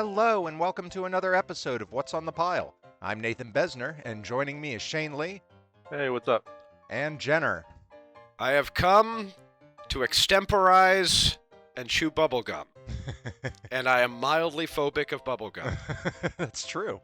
Hello, and welcome to another episode of What's on the Pile. I'm Nathan Besner, and joining me is Shane Lee Hey, what's up? and Jenner. I have come to extemporize and chew bubblegum, and I am mildly phobic of bubblegum. That's true.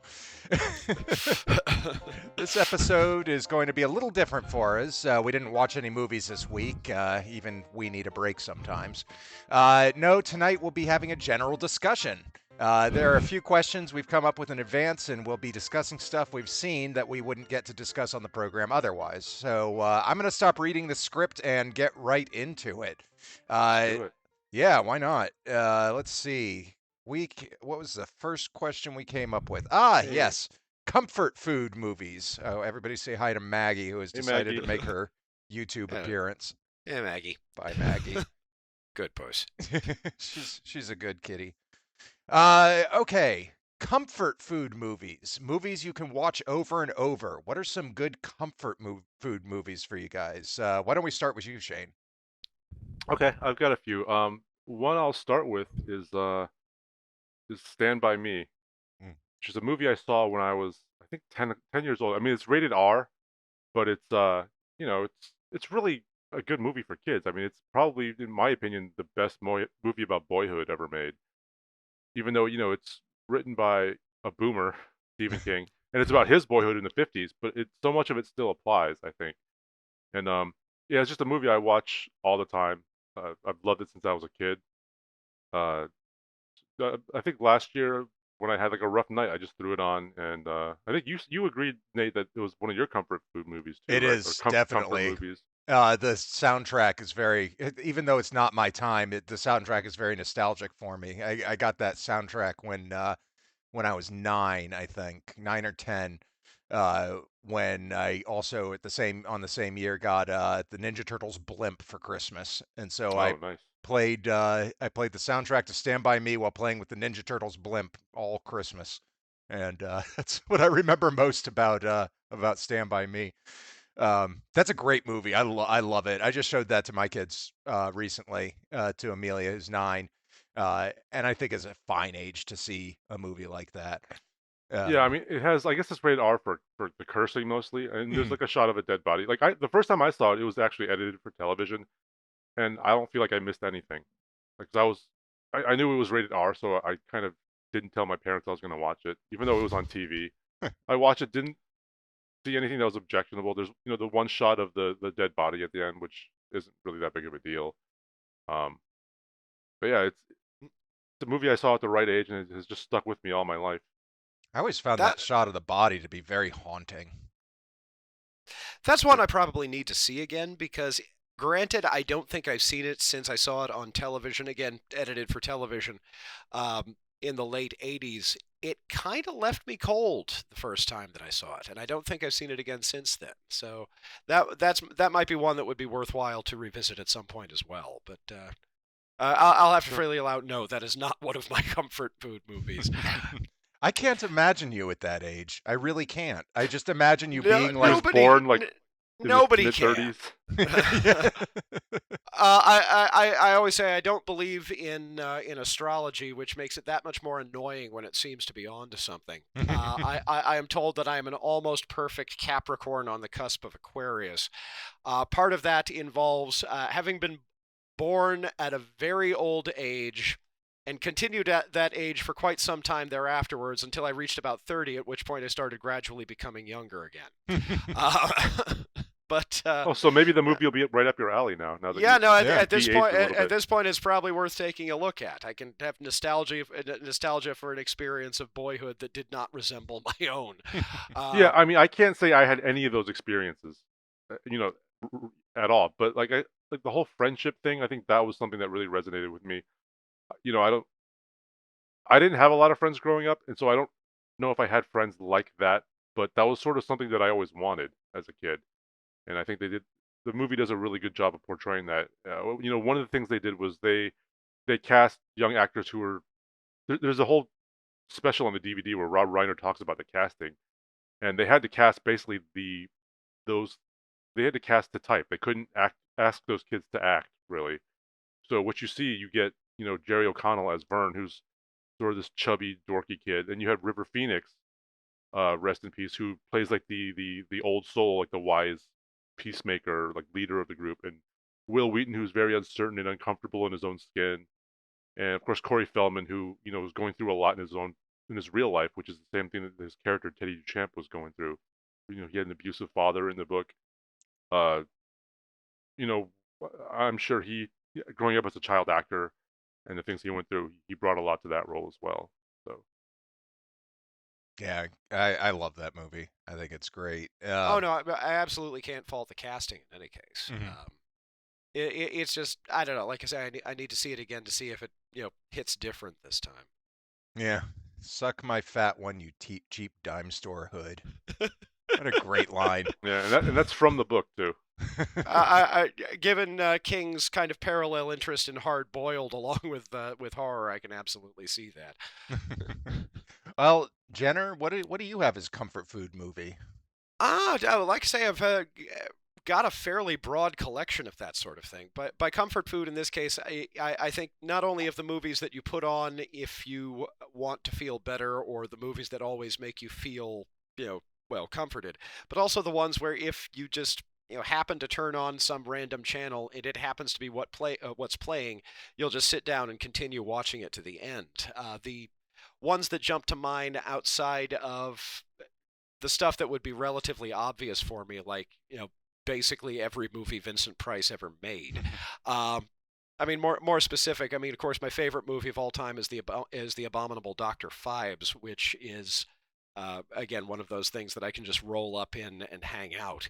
This episode is going to be a little different for us. We didn't watch any movies this week. Even we need a break sometimes. No, tonight we'll be having a general discussion. There are a few questions we've come up with in advance, and we'll be discussing stuff we've seen that we wouldn't get to discuss on the program otherwise. So I'm going to stop reading the script and get right into it. Let's do it. Yeah, why not? Let's see. What was the first question we came up with? Hey. Yes. Comfort food movies. Oh, everybody say hi to Maggie, who has Hey, decided Maggie. to make her YouTube appearance. Yeah, Maggie. Bye, Maggie. Good puss. She's a good kitty. Okay. Comfort food movies. Movies you can watch over and over. What are some good comfort food movies for you guys? Why don't we start with you, Shane? Okay, I've got a few. One I'll start with is Stand By Me, Mm. which is a movie I saw when I was I think 10 years old. I mean, it's rated R, but it's really a good movie for kids. I mean, it's probably, in my opinion, the best movie about boyhood ever made. Even though it's written by a boomer, Stephen King, and it's about his boyhood in the 50s, but so much of it still applies, I think. And yeah, it's just a movie I watch all the time. I've loved it since I was a kid. Uh, I think last year when I had like a rough night, I just threw it on, and I think you agreed, Nate, that it was one of your comfort food movies too, It right? Or is comfort definitely. movies. The soundtrack is even though it's not my time, the soundtrack is very nostalgic for me. I got that soundtrack when I was 9, I think, 9 or 10. When I also on the same year got the Ninja Turtles blimp for Christmas, and so Oh, nice. I played the soundtrack to Stand By Me while playing with the Ninja Turtles blimp all Christmas, and that's what I remember most about Stand By Me. That's a great movie. I love it. I just showed that to my kids recently, to Amelia, who's 9, and I think is a fine age to see a movie like that. Yeah, I Um, mean, it has. I guess it's rated R for the cursing mostly, and there's mm, like a shot of a dead body. Like the first time I saw it, it was actually edited for television, and I don't feel like I missed anything. Like 'cause I knew it was rated R, so I kind of didn't tell my parents I was going to watch it, even though it was on TV. I watched it, didn't see anything that was objectionable. There's the one shot of the dead body at the end, which isn't really that big of a deal. Um, but yeah, it's a movie I saw at the right age, and it has just stuck with me all my life. I always found that That shot of the body to be very haunting. that's one I probably need to see again because, granted, I don't think I've seen it since I saw it on television, again edited for television, in the late '80s. It kind of left me cold the first time that I saw it, and I don't think I've seen it again since then. So that might be one that would be worthwhile to revisit at some point as well. But I'll have to Sure. freely allow, no, that is not one of my comfort food movies. I can't imagine you at that age. I really can't. I just imagine you No, being He like, was born like in his nobody mid can. 30s. yeah. I always say I don't believe in astrology, which makes it that much more annoying when it seems to be on to something. I am told that I am an almost perfect Capricorn on the cusp of Aquarius. Part of that involves having been born at a very old age and continued at that age for quite some time thereafterwards until I reached about 30, at which point I started gradually becoming younger again. Uh, but Oh, so maybe the movie will be right up your alley now. Now that yeah, you've no. At, Yeah. at this de-aged point, a little at bit. this point, it's probably worth taking a look at. I can have nostalgia for an experience of boyhood that did not resemble my own. Yeah, Uh, I mean, I can't say I had any of those experiences, at all. But like the whole friendship thing, I think that was something that really resonated with me. I didn't have a lot of friends growing up, and so I don't know if I had friends like that. But that was sort of something that I always wanted as a kid, and I think the movie does a really good job of portraying that. One of the things they did was they cast young actors who were there's a whole special on the DVD where Rob Reiner talks about the casting, and they had to cast basically those they had to cast the type. They couldn't ask those kids to act really. So what you see, you get Jerry O'Connell as Vern, who's sort of this chubby, dorky kid, and you have River Phoenix, rest in peace, who plays like the old soul, like the wise peacemaker, like leader of the group, and Will Wheaton, who's very uncertain and uncomfortable in his own skin, and of course Corey Feldman, who was going through a lot in his real life, which is the same thing that his character Teddy Duchamp was going through. He had an abusive father in the book. Uh, you know, I'm sure growing up as a child actor and the things he went through, he brought a lot to that role as well. So Yeah, I love that movie. I think it's great. Oh no, I absolutely can't fault the casting in any case. Mhm. It's just, I don't know. Like I say, I need to see it again to see if it hits different this time. Yeah. Suck my fat one, you cheap dime store hood. What a great line. yeah, and that's from the book too. Given King's kind of parallel interest in hard boiled along with horror, I can absolutely see that. Well, Jenner, what do you have as comfort food movie? Like I say, I've got a fairly broad collection of that sort of thing. But by comfort food in this case, I think not only of the movies that you put on if you want to feel better, or the movies that always make you feel, well, comforted, but also the ones where if you just happen to turn on some random channel and it happens to be what's playing, you'll just sit down and continue watching it to the end. The ones that jump to mind outside of the stuff that would be relatively obvious for me, like basically every movie Vincent Price ever made. I mean, more specific. I mean, of course, my favorite movie of all time is the Abominable Dr. Phibes, which is again one of those things that I can just roll up in and hang out.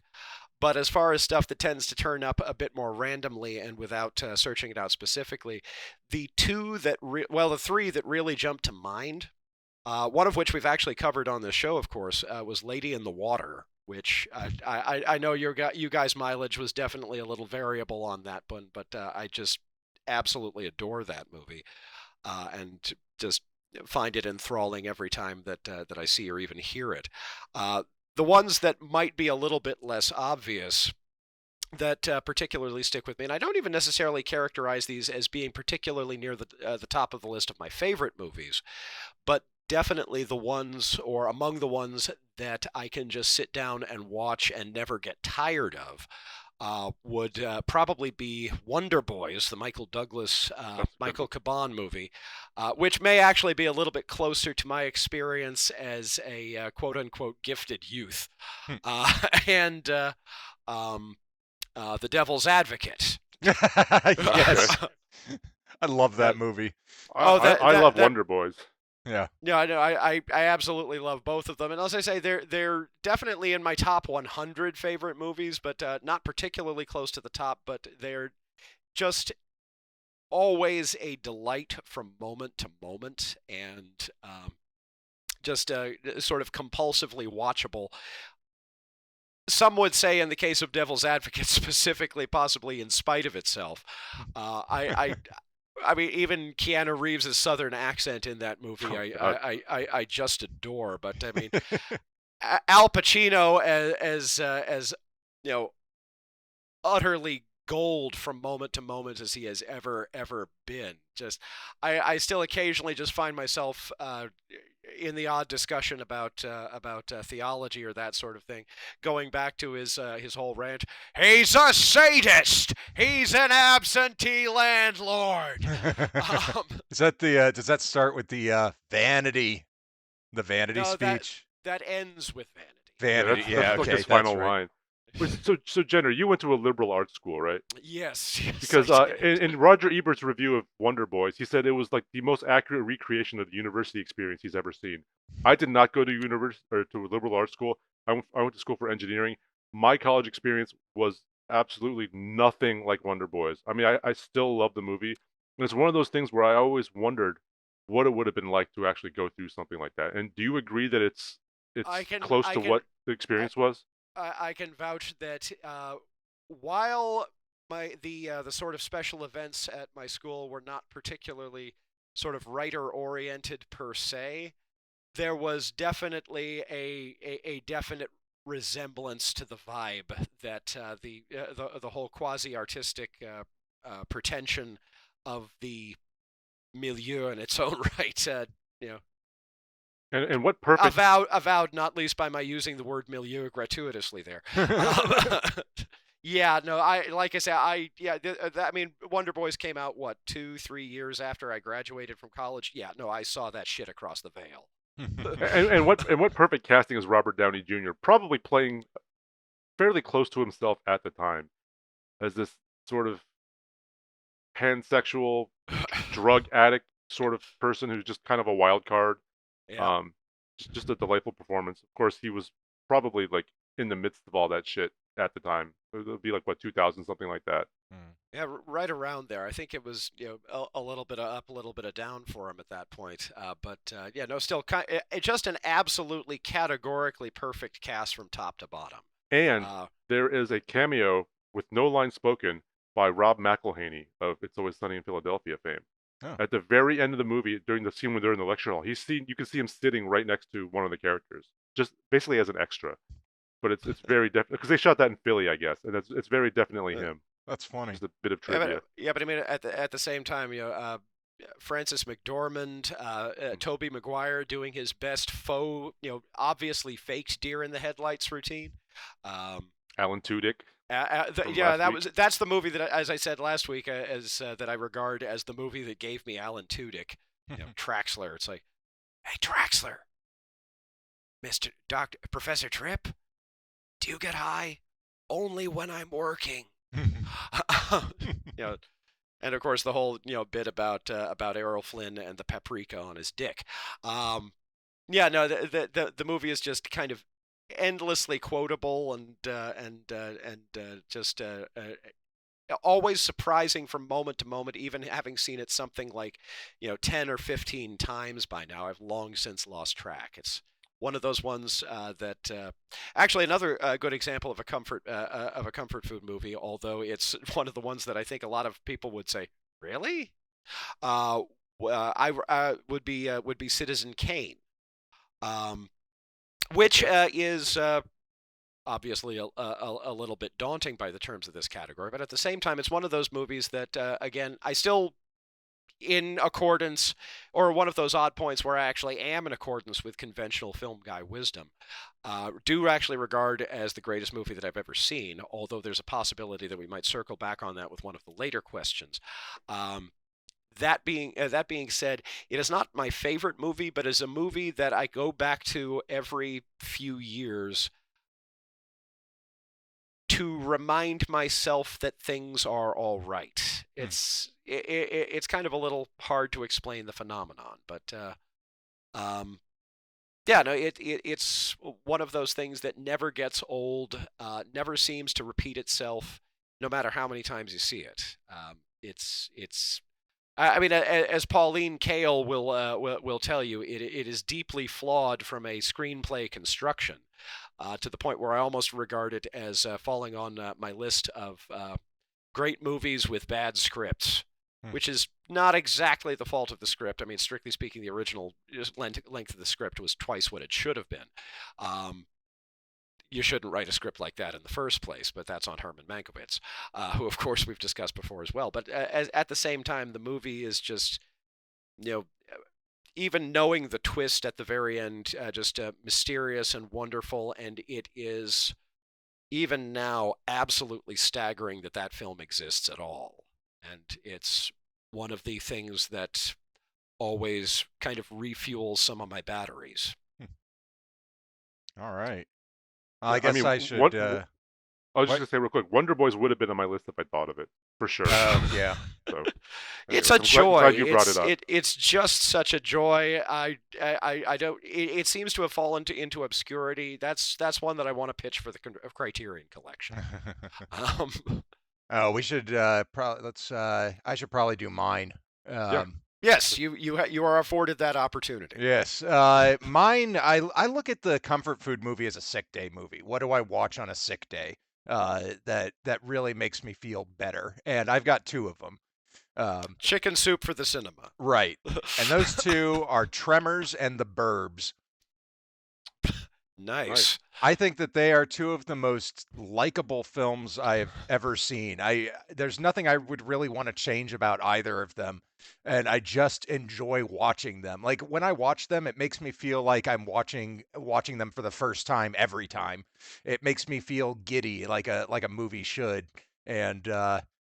But as far as stuff that tends to turn up a bit more randomly and without searching it out specifically, the three that really jump to mind, one of which we've actually covered on the show, of course, was Lady in the Water, which I know you guys' mileage was definitely a little variable on that one, but I just absolutely adore that movie, and just find it enthralling every time that I see or even hear it. The ones that might be a little bit less obvious that particularly stick with me, and I don't even necessarily characterize these as being particularly near the top of the list of my favorite movies, but definitely the ones, or among the ones, that I can just sit down and watch and never get tired of, would probably be Wonderboys, the Michael Douglas, Michael Caban movie, which may actually be a little bit closer to my experience as a quote-unquote gifted youth, and The Devil's Advocate. Yes. I love that movie. I love Wonderboys. Yeah. Yeah, I know. I absolutely love both of them, and as I say, they're definitely in my top 100 favorite movies, but not particularly close to the top. But they're just always a delight from moment to moment, and just sort of compulsively watchable. Some would say, in the case of Devil's Advocate specifically, possibly in spite of itself. I mean, even Keanu Reeves' southern accent in that movie, I just adore. But I mean, Al Pacino as utterly gold from moment to moment as he has ever been. Just, I still occasionally just find myself in the odd discussion about theology or that sort of thing, going back to his whole rant. He's a sadist. He's an absentee landlord. Is that does that start with the vanity speech? That ends with vanity. Vanity. That's Okay. like his final line. So Jenner, you went to a liberal arts school, right? Yes. Because in Roger Ebert's review of Wonderboys, he said it was like the most accurate recreation of the university experience he's ever seen. I did not go to university or to a liberal arts school. I went to school for engineering. My college experience was absolutely nothing like Wonderboys. I mean, I still love the movie, and it's one of those things where I always wondered what it would have been like to actually go through something like that. And do you agree that it's close to what the experience was? I can vouch that while the sort of special events at my school were not particularly sort of writer oriented per se, there was definitely a definite resemblance to the vibe that the whole quasi artistic pretension of the milieu in its own right. You know, And what perfect avowed not least by my using the word milieu gratuitously there. Yeah, no, like I said, I mean, Wonderboys came out what 2-3 years after I graduated from college. Yeah, no, I saw that shit across the veil. and what perfect casting is Robert Downey Jr. probably playing fairly close to himself at the time as this sort of pansexual drug addict sort of person who's just kind of a wild card. Yeah. Just a delightful performance. Of course, he was probably like in the midst of all that shit at the time. It would be like what 2000 something like that. Yeah, right around there. I think it was a little bit of up, a little bit of down for him at that point. But yeah, no, still just an absolutely categorically perfect cast from top to bottom. And there is a cameo with no line spoken by Rob McElhenney of It's Always Sunny in Philadelphia fame. Oh. At the very end of the movie, during the scene when they're in the lecture hall, you can see him sitting right next to one of the characters, just basically as an extra. But it's very definite because they shot that in Philly, I guess, and it's very definitely him. That's funny. Just a bit of trivia. Yeah, but I mean, at the same time, Francis McDormand, Tobey Maguire doing his best faux, obviously faked deer in the headlights routine. Alan Tudyk. That's the movie that, as I said last week, that I regard as the movie that gave me Alan Tudyk. Traxler. It's like, hey Traxler, Professor Tripp, do you get high? Only when I'm working. And of course the whole bit about Errol Flynn and the paprika on his dick. The movie is just kind of endlessly quotable and just always surprising from moment to moment. Even having seen it something like 10 or 15 times by now, I've long since lost track. It's one of those ones that actually another good example of a comfort food movie, although it's one of the ones that I think a lot of people would say, really? Would be Citizen Kane, which is obviously a little bit daunting by the terms of this category, but at the same time, it's one of those movies that again, I still, in accordance, or one of those odd points where I actually am in accordance with conventional film guy wisdom, do actually regard as the greatest movie that I've ever seen, although there's a possibility that we might circle back on that with one of the later questions. That being said, it is not my favorite movie, but is a movie that I go back to every few years to remind myself that things are all right. It's kind of a little hard to explain the phenomenon, but it's one of those things that never gets old, never seems to repeat itself, no matter how many times you see it. I mean, as Pauline Kael will tell you, it is deeply flawed from a screenplay construction, to the point where I almost regard it as falling on my list of great movies with bad scripts, which is not exactly the fault of the script. I mean, strictly speaking, the original length of the script was twice what it should have been. You shouldn't write a script like that in the first place, but that's on Herman Mankiewicz, who, of course, we've discussed before as well. But at the same time, the movie is just, even knowing the twist at the very end, just mysterious and wonderful, and it is, even now, absolutely staggering that film exists at all. And it's one of the things that always kind of refuels some of my batteries. All right. I guess I should... I was just going to say real quick, Wonderboys would have been on my list if I thought of it, for sure. Yeah. So, anyway, it's a joy. Glad you brought it up. It's just such a joy. I don't. It seems to have fallen into obscurity. That's one that I want to pitch for the Criterion Collection. We should probably I should probably do mine. Yeah. Yes, you are afforded that opportunity. Yes, mine. I look at the comfort food movie as a sick day movie. What do I watch on a sick day? That really makes me feel better, and I've got two of them. Chicken Soup for the Cinema. Right, and those two are Tremors and The Burbs. Nice. I think that they are two of the most likable films I've ever seen. There's nothing I would really want to change about either of them, and I just enjoy watching them. Like when I watch them, it makes me feel like I'm watching them for the first time every time. It makes me feel giddy, like a movie should. And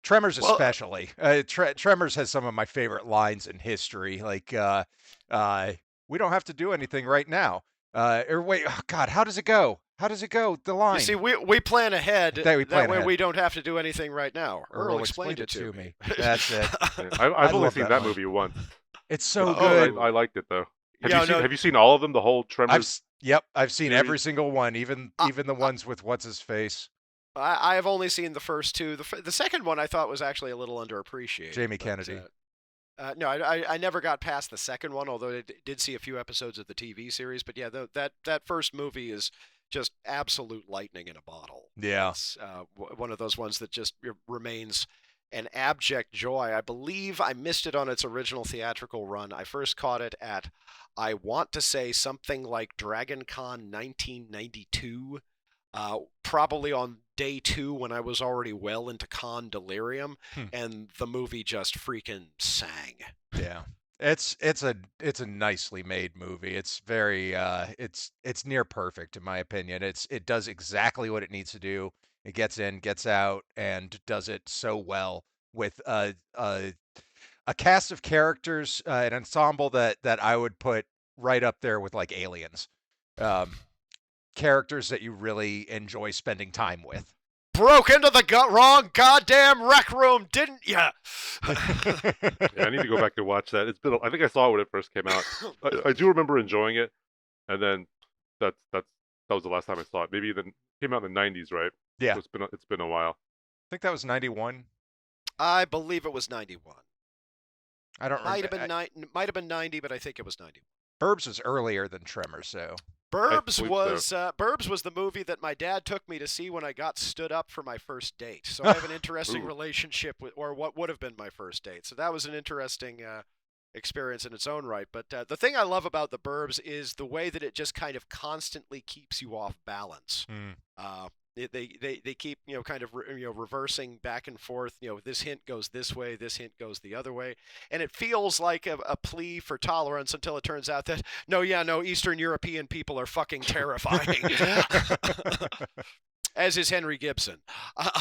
Tremors Well, especially. Tremors has some of my favorite lines in history. We don't have to do anything right now. Or wait, oh God, how does it go? How does it go? The line. you see, we plan ahead. That we plan way ahead. we don't have to do anything right now. Earl explained explained it to me. That's it. Yeah, I've only love seen that that line. movie once. It's so Oh, good. I liked it though. Yeah, no, Have you seen all of them? The whole Tremors? Yep, I've seen series? every single one, even the ones with what's his face, I have only seen the first two. The second one I thought was actually a little underappreciated. Jamie Kennedy. No, I never got past the second one, although I did see a few episodes of the TV series. But yeah, that first movie is just absolute lightning in a bottle. Yeah. It's one of those ones that just remains an abject joy. I believe I missed it on its original theatrical run. I first caught it at, I want to say, something like Dragon Con 1992. Probably on day 2 when I was already well into con delirium, and the movie just freaking sang. Yeah, it's a nicely made movie. It's very it's near perfect in my opinion. It does exactly what it needs to do. It gets in, gets out, and does it so well with a cast of characters, an ensemble that I would put right up there with like Aliens. Characters that you really enjoy spending time with. Broke into the wrong goddamn rec room, didn't ya? Yeah, I need to go back and watch that. I think I saw it when it first came out. I do remember enjoying it, and then that was the last time I saw it. Maybe it came out in the 90s, right? Yeah. So it's been a while. I think that was 91. I believe it was 91. I don't remember. Might have been 90, but I think it was 91. Burbs was earlier than Tremors, so. Burbs was the movie that my dad took me to see when I got stood up for my first date. So I have an interesting relationship with, or what would have been my first date. So that was an interesting experience in its own right. But the thing I love about the Burbs is the way that it just kind of constantly keeps you off balance. They keep kind of reversing back and forth. This hint goes this way, this hint goes the other way, and it feels like a plea for tolerance until it turns out that no, Eastern European people are fucking terrifying. As is Henry Gibson.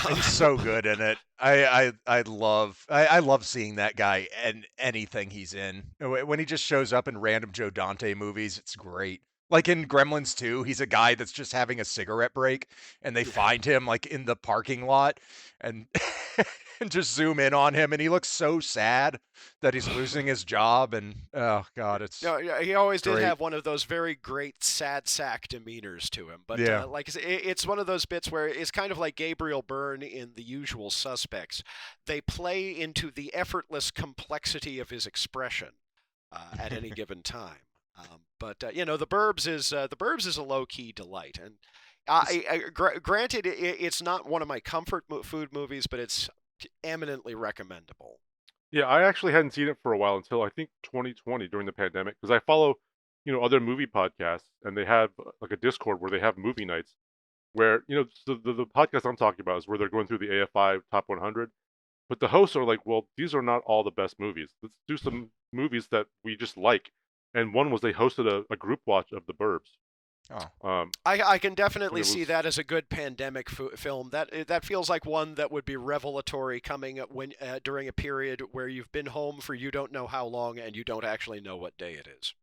He's so good in it. I love seeing that guy and anything he's in. When he just shows up in random Joe Dante movies, it's great. Like in Gremlins 2, he's a guy that's just having a cigarette break, and they find him like in the parking lot, and and just zoom in on him, and he looks so sad that he's losing his job, and oh God, it's he always great. did have one of those very great sad sack demeanors to him. But Yeah. like it's one of those bits where it's kind of like Gabriel Byrne in The Usual Suspects. They play into the effortless complexity of his expression at any given time. But the Burbs is a low key delight, and granted, it's not one of my comfort food movies, but it's eminently recommendable. Yeah, I actually hadn't seen it for a while until I think 2020 during the pandemic, because I follow, other movie podcasts, and they have like a Discord where they have movie nights, where the podcast I'm talking about is where they're going through the AFI Top 100, but the hosts are like, well, these are not all the best movies. Let's do some movies that we just like. And one was they hosted a group watch of The Burbs. Oh. I can definitely see that as a good pandemic film. That feels like one that would be revelatory coming when during a period where you've been home for you don't know how long and you don't actually know what day it is.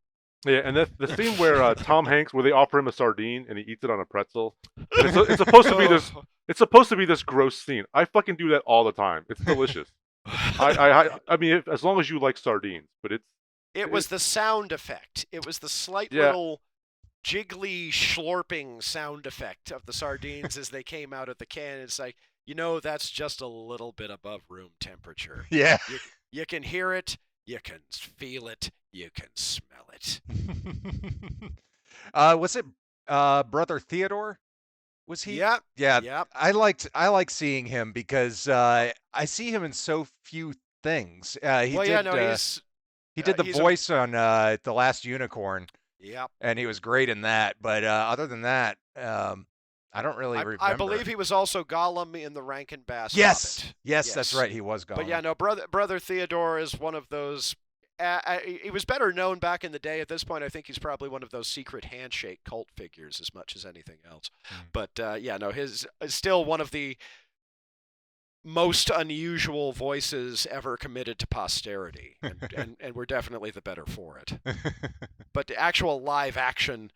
Yeah, and the scene where Tom Hanks, where they offer him a sardine and he eats it on a pretzel. It's supposed to be this. It's supposed to be this gross scene. I fucking do that all the time. It's delicious. I mean, as long as you like sardines, but It was the sound effect. It was the slight little jiggly slurping sound effect of the sardines as they came out of the can. It's like, that's just a little bit above room temperature. Yeah. You can hear it, you can feel it, you can smell it. Was it Brother Theodore? Was he? Yep. Yeah. Yep. I like seeing him because I see him in so few things. He did the voice on The Last Unicorn. Yep. and he was great in that. But other than that, I don't really remember. I believe he was also Gollum in the Rankin Bass Yes, Hobbit. yes, that's right. He was Gollum. But yeah, no, brother Theodore is one of those. He was better known back in the day. At this point, I think he's probably one of those secret handshake cult figures as much as anything else. But yeah, no, his is still one of the most unusual voices ever committed to posterity, and we're definitely the better for it. But the actual live action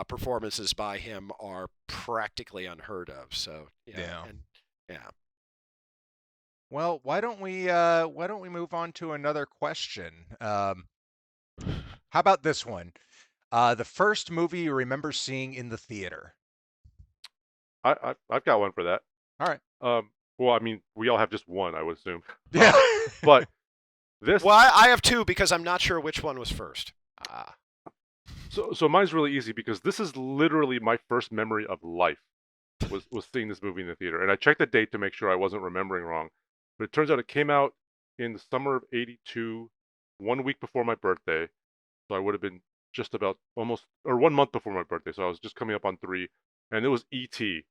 performances by him are practically unheard of. So yeah. Well, why don't we move on to another question? How about this one? The first movie you remember seeing in the theater. I've got one for that. All right. Well, I mean, we all have just one, I would assume. Yeah. But this. Well, I have two because I'm not sure which one was first. So mine's really easy because this is literally my first memory of life was seeing this movie in the theater. And I checked the date to make sure I wasn't remembering wrong. But it turns out it came out in the summer of '82, 1 week before my birthday. So I would have been just about 1 month before my birthday. So I was just coming up on 3. And it was E.T.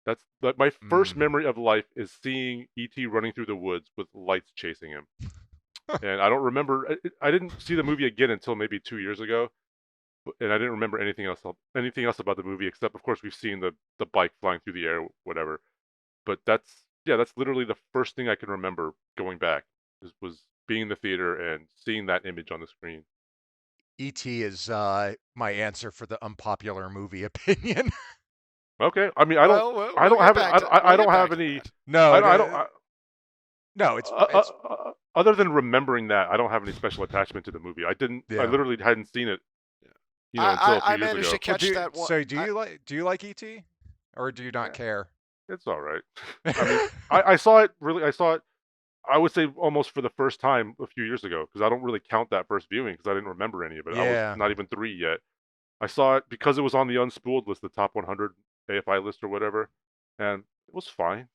That's my first memory of life is seeing E.T. running through the woods with lights chasing him. And I don't remember. I didn't see the movie again until maybe 2 years ago. And I didn't remember anything else about the movie except, of course, we've seen the bike flying through the air, whatever. But that's literally the first thing I can remember going back was being in the theater and seeing that image on the screen. E.T. is my answer for the unpopular movie opinion. Okay, I mean, I don't have any. No, no, it's other than remembering that, I don't have any special attachment to the movie. I literally hadn't seen it. Until a few years I managed ago. to catch that one. So do you like E.T. or do you not care? It's all right. I mean, I saw it. I would say almost for the first time a few years ago because I don't really count that first viewing because I didn't remember any of it. I was not even 3 yet. I saw it because it was on the Unspooled list, the top 100 AFI list or whatever, and it was fine.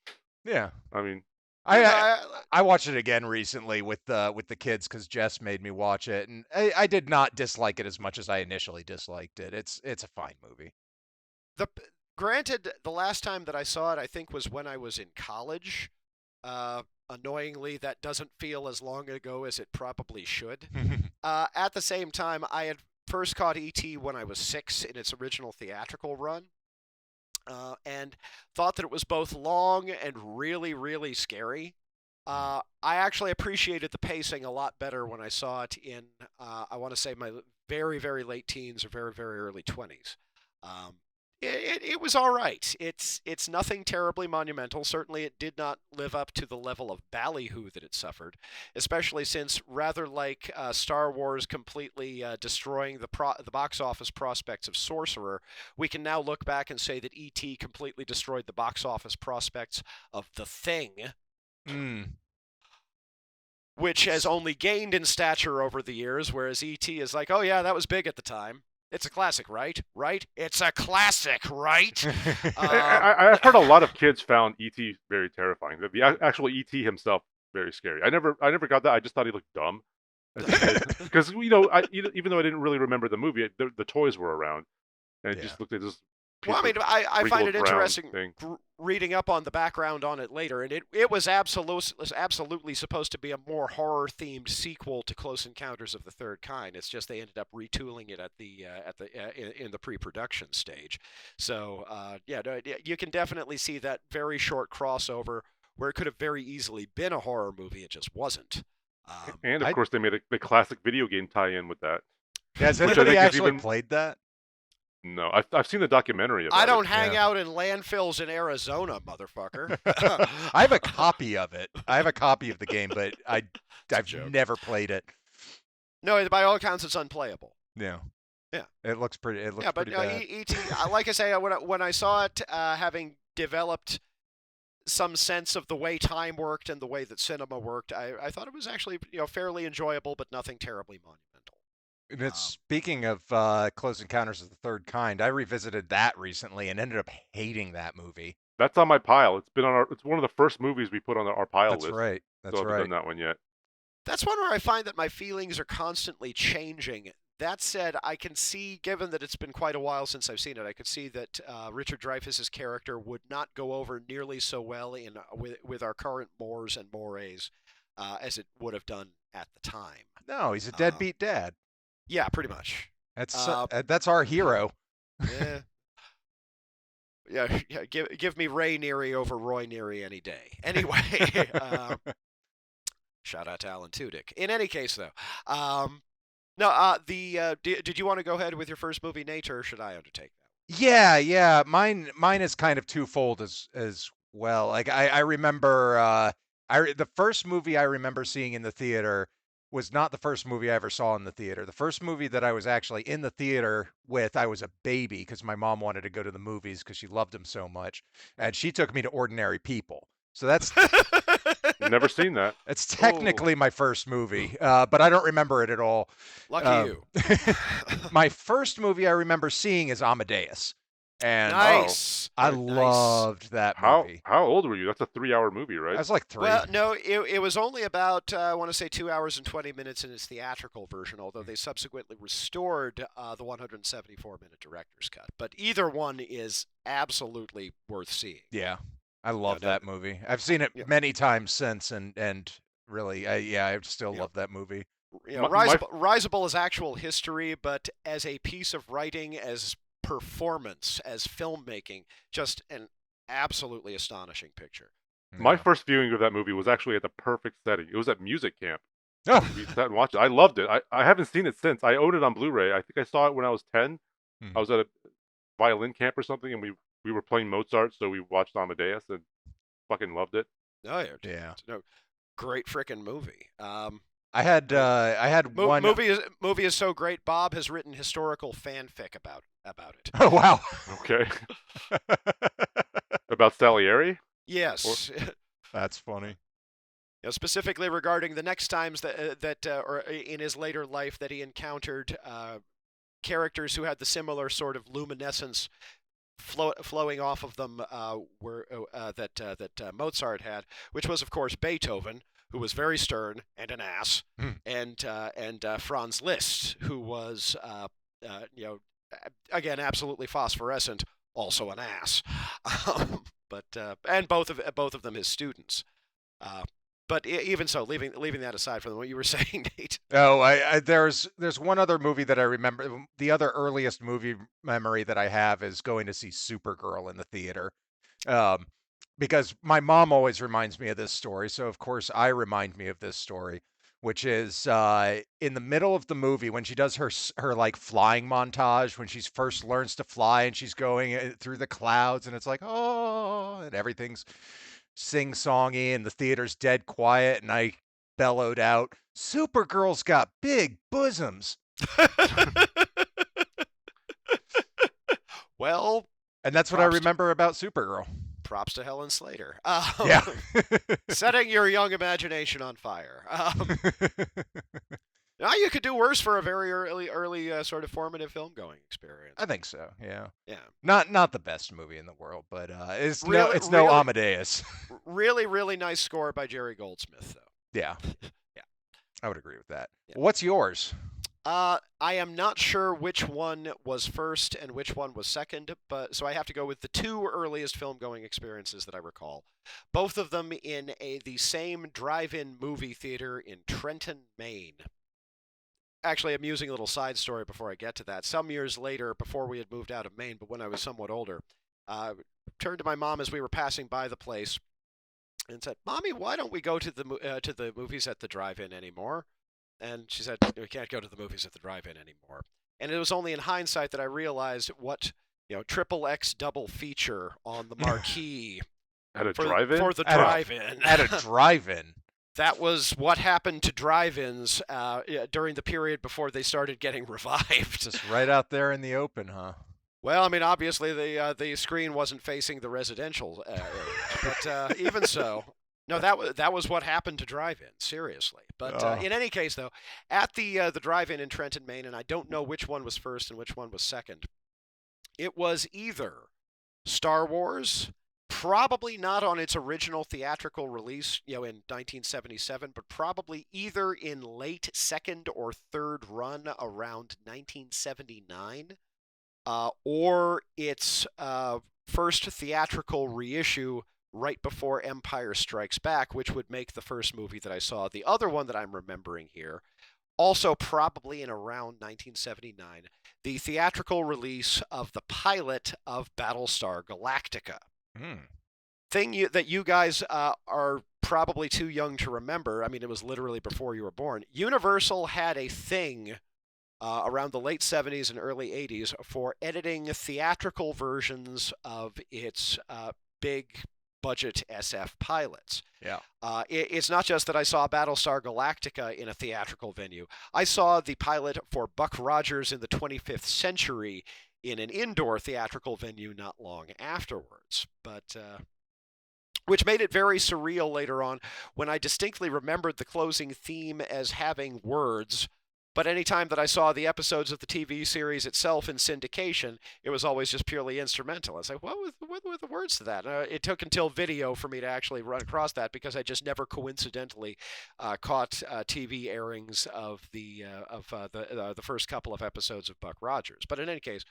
Yeah. I mean, I watched it again recently with the kids because Jess made me watch it, and I did not dislike it as much as I initially disliked it. It's a fine movie. Granted, the last time that I saw it, I think, was when I was in college. Annoyingly, that doesn't feel as long ago as it probably should. At the same time, I had first caught E.T. when I was 6 in its original theatrical run. And thought that it was both long and really, really scary. I actually appreciated the pacing a lot better when I saw it in, I want to say, my very, very late teens or very, very early 20s. It was all right. It's nothing terribly monumental. Certainly, it did not live up to the level of ballyhoo that it suffered, especially since, rather like Star Wars completely destroying the box office prospects of Sorcerer, we can now look back and say that E.T. completely destroyed the box office prospects of The Thing, which has only gained in stature over the years, whereas E.T. is like, oh yeah, that was big at the time. It's a classic, right? Right? It's a classic, right? I've heard a lot of kids found E.T. very terrifying. The actual E.T. himself very scary. I never got that. I just thought he looked dumb because even though I didn't really remember the movie, the toys were around, and it just looked at this. Well, I mean, I find it interesting reading up on the background on it later, and it was absolutely supposed to be a more horror-themed sequel to Close Encounters of the Third Kind. It's just they ended up retooling it in the pre-production stage. So you can definitely see that very short crossover where it could have very easily been a horror movie. It just wasn't. And of course, they made the classic video game tie-in with that. Has anybody actually played that? No, I've seen the documentary about it. I don't hang out in landfills in Arizona, motherfucker. I have a copy of it. I have a copy of the game, but I've never played it. No, by all accounts, it's unplayable. Yeah. Yeah. It looks pretty. But bad. E.T. Like I say, when I saw it, having developed some sense of the way time worked and the way that cinema worked, I thought it was actually fairly enjoyable, but nothing terribly monumental. Um, Speaking of Close Encounters of the Third Kind, I revisited that recently and ended up hating that movie. That's on my pile. It's one of the first movies we put on our pile list. That's right. That's right. I haven't done that one yet. That's one where I find that my feelings are constantly changing. That said, I can see, given that it's been quite a while since I've seen it, I could see that Richard Dreyfuss's character would not go over nearly so well with our current mores and mores as it would have done at the time. No, he's a deadbeat dad. Yeah, pretty much. That's our hero. Yeah. Yeah, give me Ray Neary over Roy Neary any day. Anyway, shout out to Alan Tudyk. In any case, though, did you want to go ahead with your first movie, Nate, or should I undertake that? Yeah. Mine is kind of twofold as well. Like I remember the first movie I remember seeing in the theater was not the first movie I ever saw in the theater. The first movie that I was actually in the theater with, I was a baby because my mom wanted to go to the movies because she loved them so much, and she took me to Ordinary People. So that's Never seen that. it's technically my first movie, but I don't remember it at all. Lucky you. My first movie I remember seeing is Amadeus, and Nice. I Very nice. loved that movie. How old were you? That's a 3-hour movie, right? I was like 3. Well, no, it was only about, I want to say 2 hours and 20 minutes in its theatrical version, although they subsequently restored the 174-minute director's cut. But either one is absolutely worth seeing. Yeah, I love no. that movie. I've seen it Yeah. many times since, and really, I still love that movie. You know, Risible is actual history, but as a piece of writing, as performance, as filmmaking, just an absolutely astonishing picture. My first viewing of that movie was actually at the perfect setting. It was at music camp. Oh, We sat and watched it. I loved it. I haven't seen it since. I own it on Blu-ray. I think I saw it when I was 10. Hmm. I was at a violin camp or something, and we were playing Mozart, so we watched Amadeus and fucking loved it. Oh yeah. No, great freaking movie. I had one Movie is so great. Bob has written historical fanfic about it. Oh wow. Okay. About Salieri? Yes. That's funny. You know, specifically regarding the next times or in his later life that he encountered characters who had the similar sort of luminescence flowing off of them that Mozart had, which was of course Beethoven, who was very stern and an ass, and Franz Liszt, who was again absolutely phosphorescent, also an ass, and both of them his students. But even so, leaving that aside from what you were saying, Nate. Oh, there's one other movie that I remember. The other earliest movie memory that I have is going to see Supergirl in the theater, because my mom always reminds me of this story. So of course I remind me of this story, which is in the middle of the movie when she does her like flying montage when she first learns to fly and she's going through the clouds and it's like oh and everything's sing-songy and the theater's dead quiet and I bellowed out, Supergirl's got big bosoms. Well, and that's what I remember about Supergirl. Props to Helen Slater. Yeah. Setting your young imagination on fire. Now you could do worse for a very early sort of formative film-going experience. I think so. Yeah. Yeah. Not the best movie in the world, but it's Really- no really- Amadeus. Really, really nice score by Jerry Goldsmith, though. Yeah. Yeah. I would agree with that. Yeah. What's yours? I am not sure which one was first and which one was second, but so I have to go with the two earliest film-going experiences that I recall. Both of them in the same drive-in movie theater in Trenton, Maine. Actually, amusing little side story before I get to that. Some years later, before we had moved out of Maine, but when I was somewhat older, turned to my mom as we were passing by the place and said, "Mommy, why don't we go to the movies at the drive-in anymore?" And she said, "We can't go to the movies at the drive-in anymore." And it was only in hindsight that I realized what triple X double feature on the marquee At a for drive-in? for the At a- drive-in. At a drive-in. That was what happened to drive-ins during the period before they started getting revived. Just right out there in the open, huh? Well, I mean, obviously the screen wasn't facing the residential area, but even so, no, that was what happened to drive-in. Seriously, but in any case, though, at the drive-in in Trenton, Maine, and I don't know which one was first and which one was second. It was either Star Wars, probably not on its original theatrical release, in 1977, but probably either in late second or third run around 1979, or its first theatrical reissue right before Empire Strikes Back, which would make the first movie that I saw. The other one that I'm remembering here, also probably in around 1979, the theatrical release of the pilot of Battlestar Galactica. Thing that you guys are probably too young to remember. I mean, it was literally before you were born. Universal had a thing around the late 70s and early 80s for editing theatrical versions of its big budget SF pilots. Yeah. It's not just that I saw Battlestar Galactica in a theatrical venue. I saw the pilot for Buck Rogers in the 25th Century in an indoor theatrical venue not long afterwards. But which made it very surreal later on when I distinctly remembered the closing theme as having words. But any time that I saw the episodes of the TV series itself in syndication, it was always just purely instrumental. I was like, what were the words to that? It took until video for me to actually run across that, because I just never coincidentally caught TV airings of the first couple of episodes of Buck Rogers. But in any case,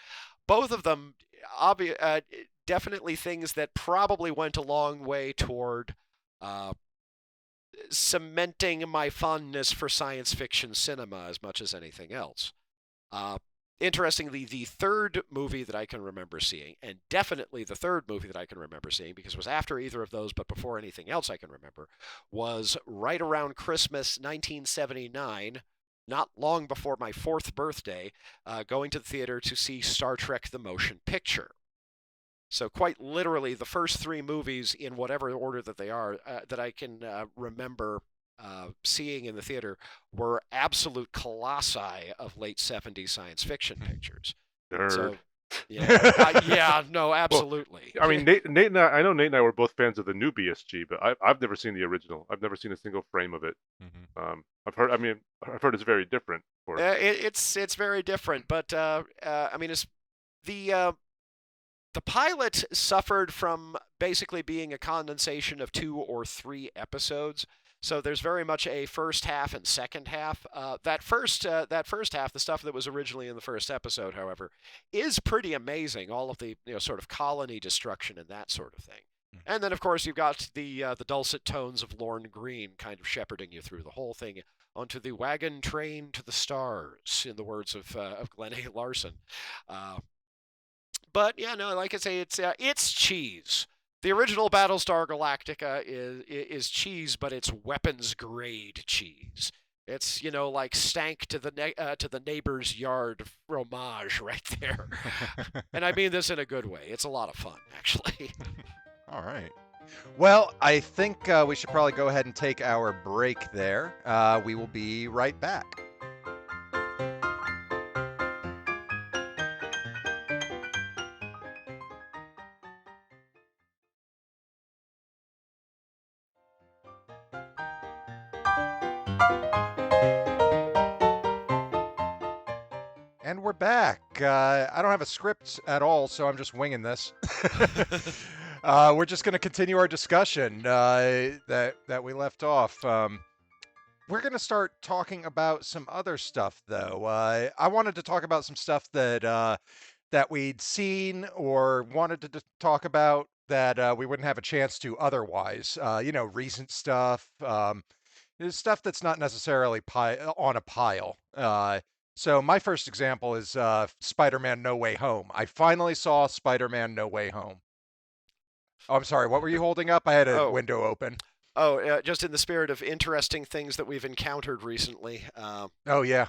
both of them definitely things that probably went a long way toward cementing my fondness for science fiction cinema as much as anything else. Interestingly, the third movie that I can remember seeing, and definitely the third movie that I can remember seeing, because it was after either of those but before anything else I can remember, was right around Christmas 1979, not long before my 4th birthday, going to the theater to see Star Trek the Motion Picture. So quite literally, the first 3 movies, in whatever order that they are, that I can remember seeing in the theater, were absolute colossi of late 70s science fiction pictures. Nerd. So, yeah, no, absolutely. Well, I mean, Nate and I know Nate and I were both fans of the new BSG, but I've never seen the original. I've never seen a single frame of it. Mm-hmm. I've heard it's very different. It's very different, but I mean, it's the pilot suffered from basically being a condensation of 2 or 3 episodes. So there's very much a first half and second half. That first half, the stuff that was originally in the first episode, however, is pretty amazing. All of the sort of colony destruction and that sort of thing. And then, of course, you've got the dulcet tones of Lorne Greene kind of shepherding you through the whole thing onto the wagon train to the stars, in the words of Glenn A. Larson. But yeah, no, like I say, it's cheese. The original Battlestar Galactica is cheese, but it's weapons grade cheese. It's like stank to the neighbor's yard fromage right there. And I mean this in a good way. It's a lot of fun, actually. All right. Well, I think we should probably go ahead and take our break there. We will be right back. And we're back. I don't have a script at all, so I'm just winging this. We're just going to continue our discussion that we left off. We're going to start talking about some other stuff, though. I wanted to talk about some stuff that we'd seen or wanted to talk about that we wouldn't have a chance to otherwise. Recent stuff. Stuff that's not necessarily on a pile. So my first example is Spider-Man No Way Home. I finally saw Spider-Man No Way Home. Oh, I'm sorry, what were you holding up? I had a window open. Oh, just in the spirit of interesting things that we've encountered recently. Oh, yeah.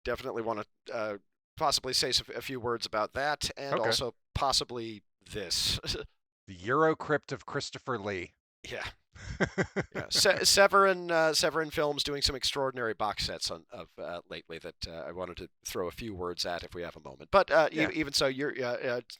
Definitely want to possibly say a few words about that, and also possibly this. The Eurocrypt of Christopher Lee. Yeah. Yeah. Severin Films doing some extraordinary box sets of lately that I wanted to throw a few words at if we have a moment. But even so,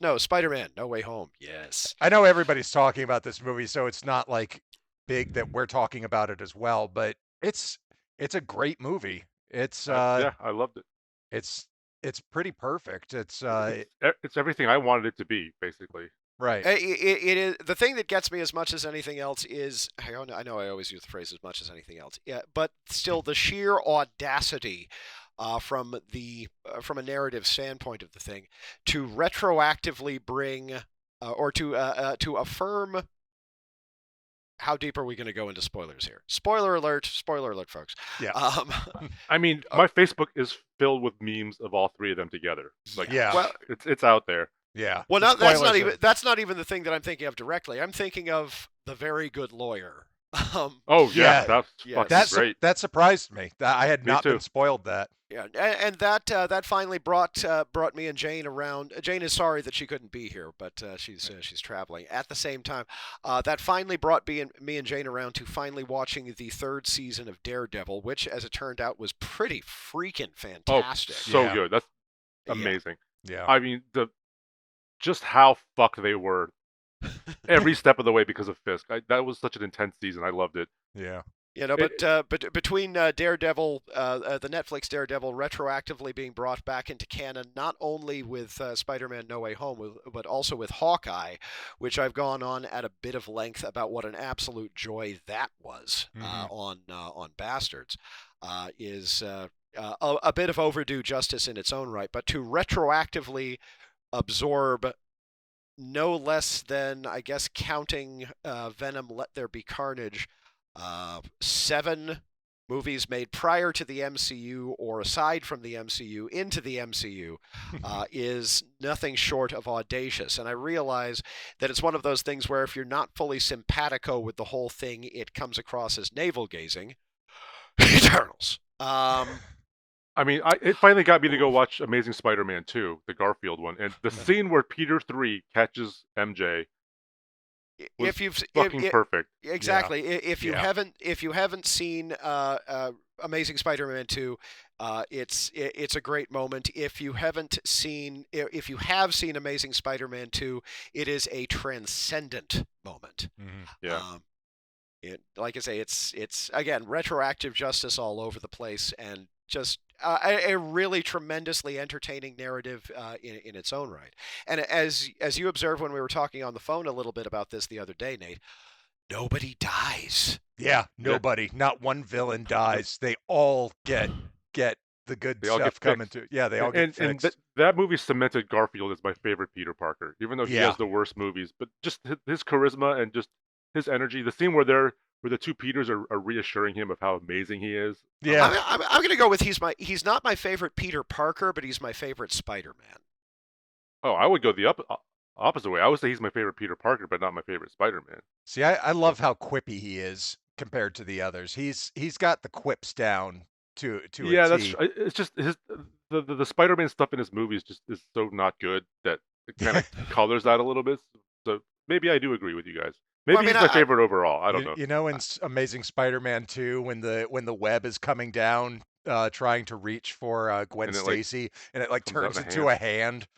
no, Spider-Man No Way Home. Yes. I know everybody's talking about this movie, so it's not like big that we're talking about it as well. But it's a great movie. It's I loved it. It's pretty perfect. It's everything I wanted it to be, basically. Right. It is the thing that gets me as much as anything else is I know I always use the phrase as much as anything else. Yeah, but still the sheer audacity from a narrative standpoint of the thing to retroactively bring or to affirm. How deep are we going to go into spoilers here? Spoiler alert, folks. Yeah. I mean, my Facebook is filled with memes of all three of them together. Like, Yeah. Well, it's out there. Yeah. well, The spoilers that's not even the thing that I'm thinking of directly. I'm thinking of The Very Good Lawyer. Oh Yeah. yeah, that's Yes. fucking great. That surprised me. I had Me not too. been spoiled that. Yeah, and that finally brought me and Jane around. Jane is sorry that she couldn't be here, but she's traveling. At the same time, that finally brought me and Jane around to finally watching the third season of Daredevil, which, as it turned out, was pretty freaking fantastic. So Yeah. good. That's Yeah. amazing. Yeah. I mean, just how fucked they were every step of the way because of Fisk. That was such an intense season. I loved it. Yeah. You know, but between Daredevil, the Netflix Daredevil retroactively being brought back into canon, not only with Spider-Man: No Way Home, but also with Hawkeye, which I've gone on at a bit of length about what an absolute joy that was on Bastards, is a bit of overdue justice in its own right. But to retroactively absorb no less than, I guess, counting Venom, Let There Be Carnage, 7 movies made prior to the MCU or aside from the MCU into the MCU is nothing short of audacious. And I realize that it's one of those things where if you're not fully simpatico with the whole thing, it comes across as navel-gazing. Eternals. I mean, it finally got me to go watch Amazing Spider-Man 2, the Garfield one, and the scene where Peter 3 catches MJ was If you've fucking perfect. exactly, if you Yeah. haven't seen Amazing Spider-Man 2, it's a great moment. If you have seen Amazing Spider-Man 2, it is a transcendent moment. Mhm. Yeah. Like I say, it's again retroactive justice all over the place, and just a really tremendously entertaining narrative in its own right. And as you observed when we were talking on the phone a little bit about this the other day, Nate, nobody dies. Yeah. Nobody, not one villain dies. They all get the good They all stuff get coming fixed. to. Yeah, they all get And fixed. that movie cemented Garfield as my favorite Peter Parker, even though he Yeah. has the worst movies. But just his charisma and just his energy. The scene where the two Peters are reassuring him of how amazing he is. Yeah. I'm going to go with he's not my favorite Peter Parker, but he's my favorite Spider-Man. Oh, I would go the opposite way. I would say he's my favorite Peter Parker, but not my favorite Spider-Man. See, I love how quippy he is compared to the others. He's got the quips down to Yeah, a T. it's just the Spider-Man stuff in his movies just is so not good that it kind of colors that a little bit. So maybe I do agree with you guys. Maybe Well, I mean, he's my favorite overall. I don't know. You know, in Amazing Spider-Man 2, when the web is coming down, trying to reach for Gwen And it, like, Stacy, and it like comes out turns in a into a hand.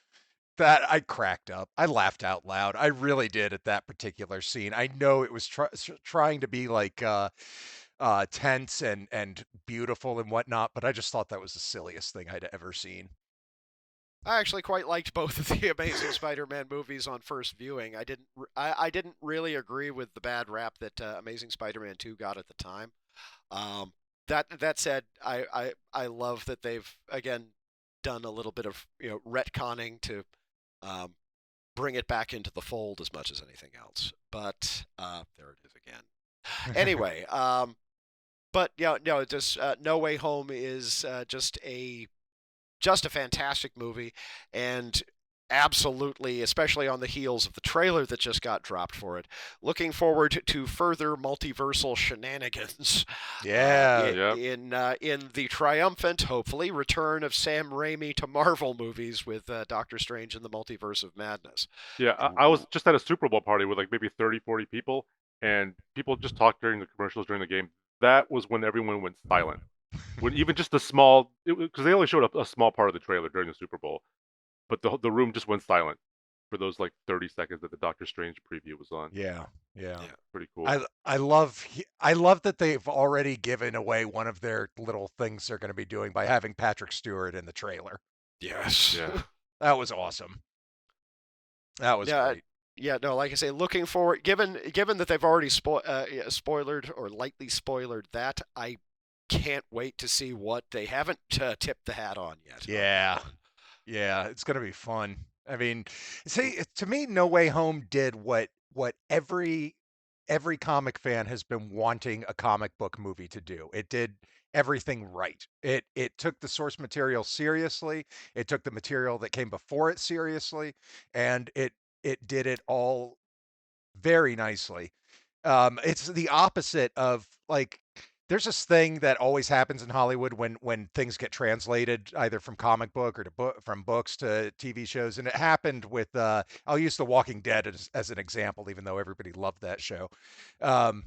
That I cracked up. I laughed out loud. I really did at that particular scene. I know it was trying to be like tense and beautiful and whatnot, but I just thought that was the silliest thing I'd ever seen. I actually quite liked both of the Amazing Spider-Man movies on first viewing. I didn't really agree with the bad rap that Amazing Spider-Man 2 got at the time. That said, I love that they've again done a little bit of retconning to bring it back into the fold as much as anything else. But there it is again. Anyway, but yeah, no, just No Way Home is just a fantastic movie, and absolutely, especially on the heels of the trailer that just got dropped for it, looking forward to further multiversal shenanigans. Yeah. In the triumphant, hopefully, return of Sam Raimi to Marvel movies with Doctor Strange and the Multiverse of Madness. Yeah, I was just at a Super Bowl party with like maybe 30, 40 people, and people just talked during the commercials during the game. That was when everyone went silent. When even just the small, because they only showed up a small part of the trailer during the Super Bowl, but the room just went silent for those like 30 seconds that the Doctor Strange preview was on. Yeah. Pretty cool. I love that they've already given away one of their little things they're going to be doing by having Patrick Stewart in the trailer. Yes. Yeah. That was awesome. That was great. Yeah, no, like I say, looking forward. Given that they've already spoilered or lightly spoilered that, I can't wait to see what they haven't tipped the hat on yet. Yeah. Yeah, it's gonna be fun. I mean, see, to me, No Way Home did what every comic fan has been wanting a comic book movie to do. It did everything right. It took the source material seriously. It took the material that came before it seriously, and it did it all very nicely. It's the opposite of like there's this thing that always happens in Hollywood when things get translated either from comic book or to from books to TV shows, and it happened with I'll use The Walking Dead as an example, even though everybody loved that show. Um,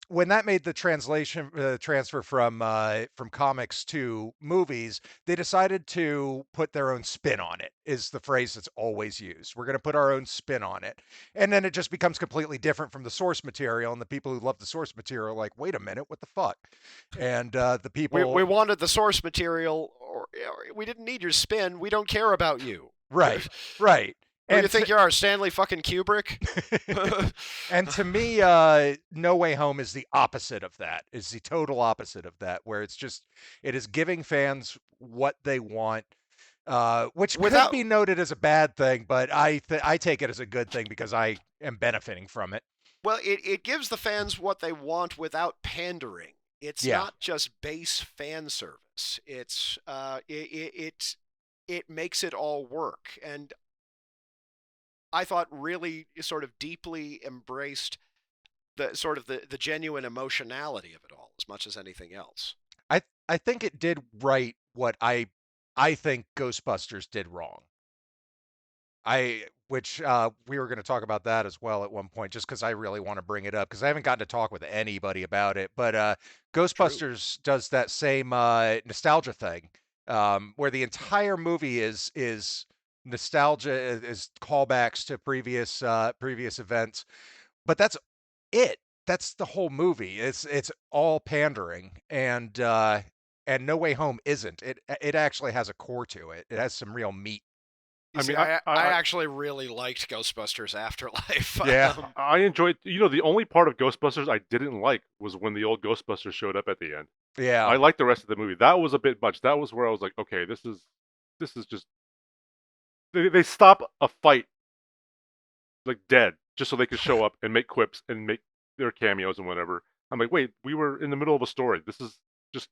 when that made the translation transfer from comics to movies, they decided to put their own spin on it. Is the phrase that's always used. We're going to put our own spin on it, and then it just becomes completely different from the source material. And the people who love the source material are like, wait a minute, what the fuck? And the We people, wanted the source material, or we didn't need your spin. We don't care about you. right, right. Who do you And think you are, Stanley fucking Kubrick? and to me, No Way Home is the opposite of that. Is the total opposite of that, where it is giving fans what they want, which could be noted as a bad thing, but I take it as a good thing because I am benefiting from it. Well, it gives the fans what they want without pandering. It's not just base fan service. It's it makes it all work, and I thought really sort of deeply embraced the sort of the genuine emotionality of it all as much as anything else. I think it did right what I think Ghostbusters did wrong. Which we were going to talk about that as well at one point, just because I really want to bring it up because I haven't gotten to talk with anybody about it. But Ghostbusters does that same nostalgia thing, where the entire movie is nostalgia, is callbacks to previous events, but that's it. That's the whole movie. It's all pandering, and No Way Home isn't. It actually has a core to it. It has some real meat. I mean, I actually really liked Ghostbusters Afterlife. Yeah. I enjoyed. The only part of Ghostbusters I didn't like was when the old Ghostbusters showed up at the end. Yeah. I liked the rest of the movie. That was a bit much. That was where I was like, okay, this is just. They stop a fight like dead just so they could show up and make quips and make their cameos and whatever. I'm like, wait, we were in the middle of a story. This is just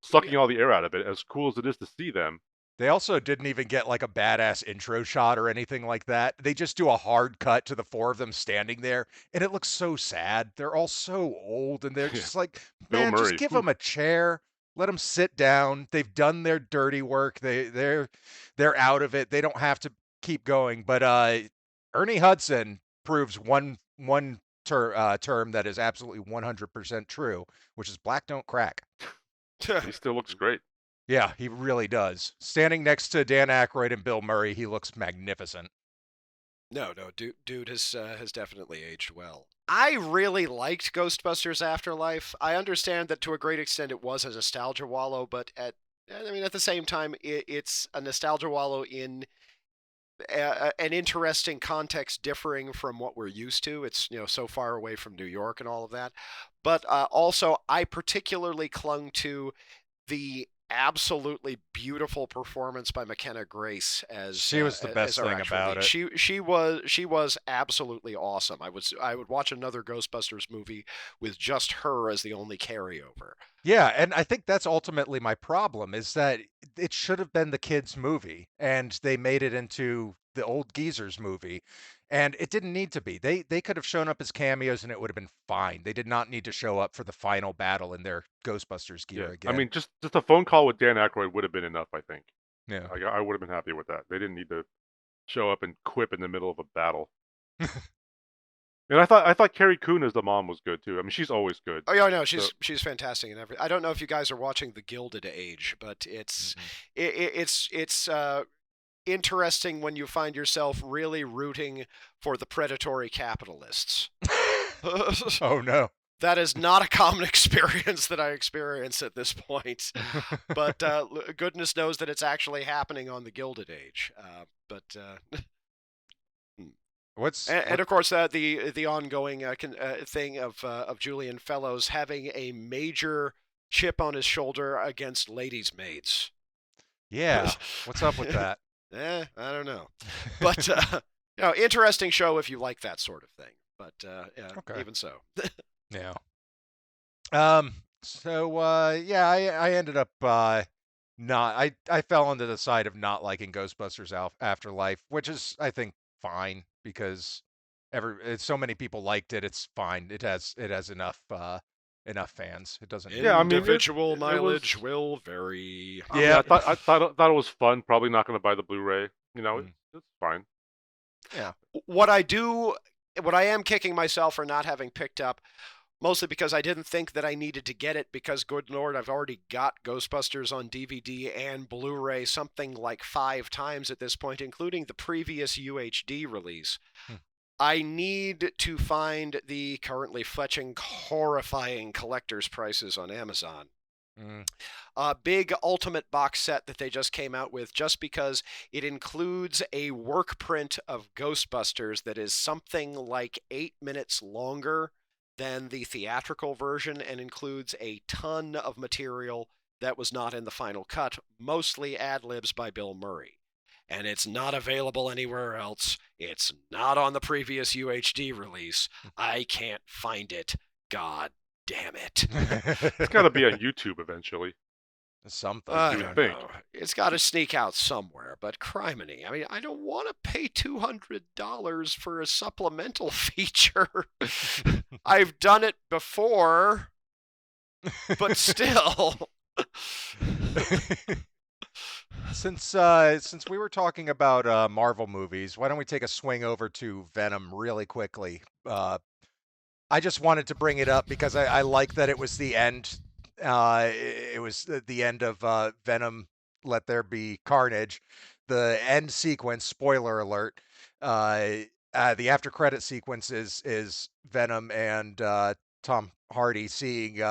sucking all the air out of it. As cool as it is to see them. They also didn't even get like a badass intro shot or anything like that. They just do a hard cut to the four of them standing there, and it looks so sad. They're all so old, and they're just like, man, just give them a chair, let them sit down. They've done their dirty work. They're out of it. They don't have to keep going. But Ernie Hudson proves one term that is absolutely 100% true, which is black don't crack. He still looks great. Yeah, he really does. Standing next to Dan Aykroyd and Bill Murray, he looks magnificent. No, dude has definitely aged well. I really liked Ghostbusters Afterlife. I understand that to a great extent it was a nostalgia wallow, but at the same time, it's a nostalgia wallow in an interesting context differing from what we're used to. It's so far away from New York and all of that. But also, I particularly clung to the absolutely beautiful performance by McKenna Grace as she was the best thing about it. She was absolutely awesome. I would watch another Ghostbusters movie with just her as the only carryover. Yeah, and I think that's ultimately my problem is that it should have been the kids' movie, and they made it into the old geezer's movie, and it didn't need to be. They could have shown up as cameos, and it would have been fine. They did not need to show up for the final battle in their Ghostbusters gear again. I mean, just a phone call with Dan Aykroyd would have been enough, I think. Yeah, I would have been happy with that. They didn't need to show up and quip in the middle of a battle. And I thought Carrie Coon as the mom was good too. I mean, she's always good. Oh yeah, no, she's fantastic and everything. I don't know if you guys are watching The Gilded Age, but it's interesting when you find yourself really rooting for the predatory capitalists. Oh no. That is not a common experience that I experience at this point, but goodness knows that it's actually happening on The Gilded Age. And of course, the ongoing thing of Julian Fellows having a major chip on his shoulder against ladies' maids. Yeah, what's up with that? I don't know, but interesting show if you like that sort of thing. But Okay. even so. Yeah. So yeah, I ended up not. I fell onto the side of not liking Ghostbusters Afterlife, which is I think fine because so many people liked it. It's fine. It has enough fans. It doesn't need. Yeah, I mean, Individual it mileage was. will vary. I mean, Yeah. I thought it was fun. Probably not going to buy the Blu-ray. It's fine. Yeah. What I am kicking myself for not having picked up, mostly because I didn't think that I needed to get it because, good Lord, I've already got Ghostbusters on DVD and Blu-ray something like 5 times at this point, including the previous UHD release. I need to find the currently fetching horrifying collector's prices on Amazon. Big ultimate box set that they just came out with, just because it includes a work print of Ghostbusters that is something like 8 minutes longer than the theatrical version and includes a ton of material that was not in the final cut, mostly ad-libs by Bill Murray. And it's not available anywhere else. It's not on the previous UHD release. I can't find it. God damn it. It's got to be on YouTube eventually. Something. I you would don't think. know. It's got to sneak out somewhere, but criminy. I mean, I don't want to pay $200 for a supplemental feature. I've done it before, but still. Since we were talking about Marvel movies, why don't we take a swing over to Venom really quickly? I just wanted to bring it up because I like that it was the end. It was the end of Venom. Let There Be Carnage. The end sequence. Spoiler alert. The after credit sequence is Venom and Tom Hardy seeing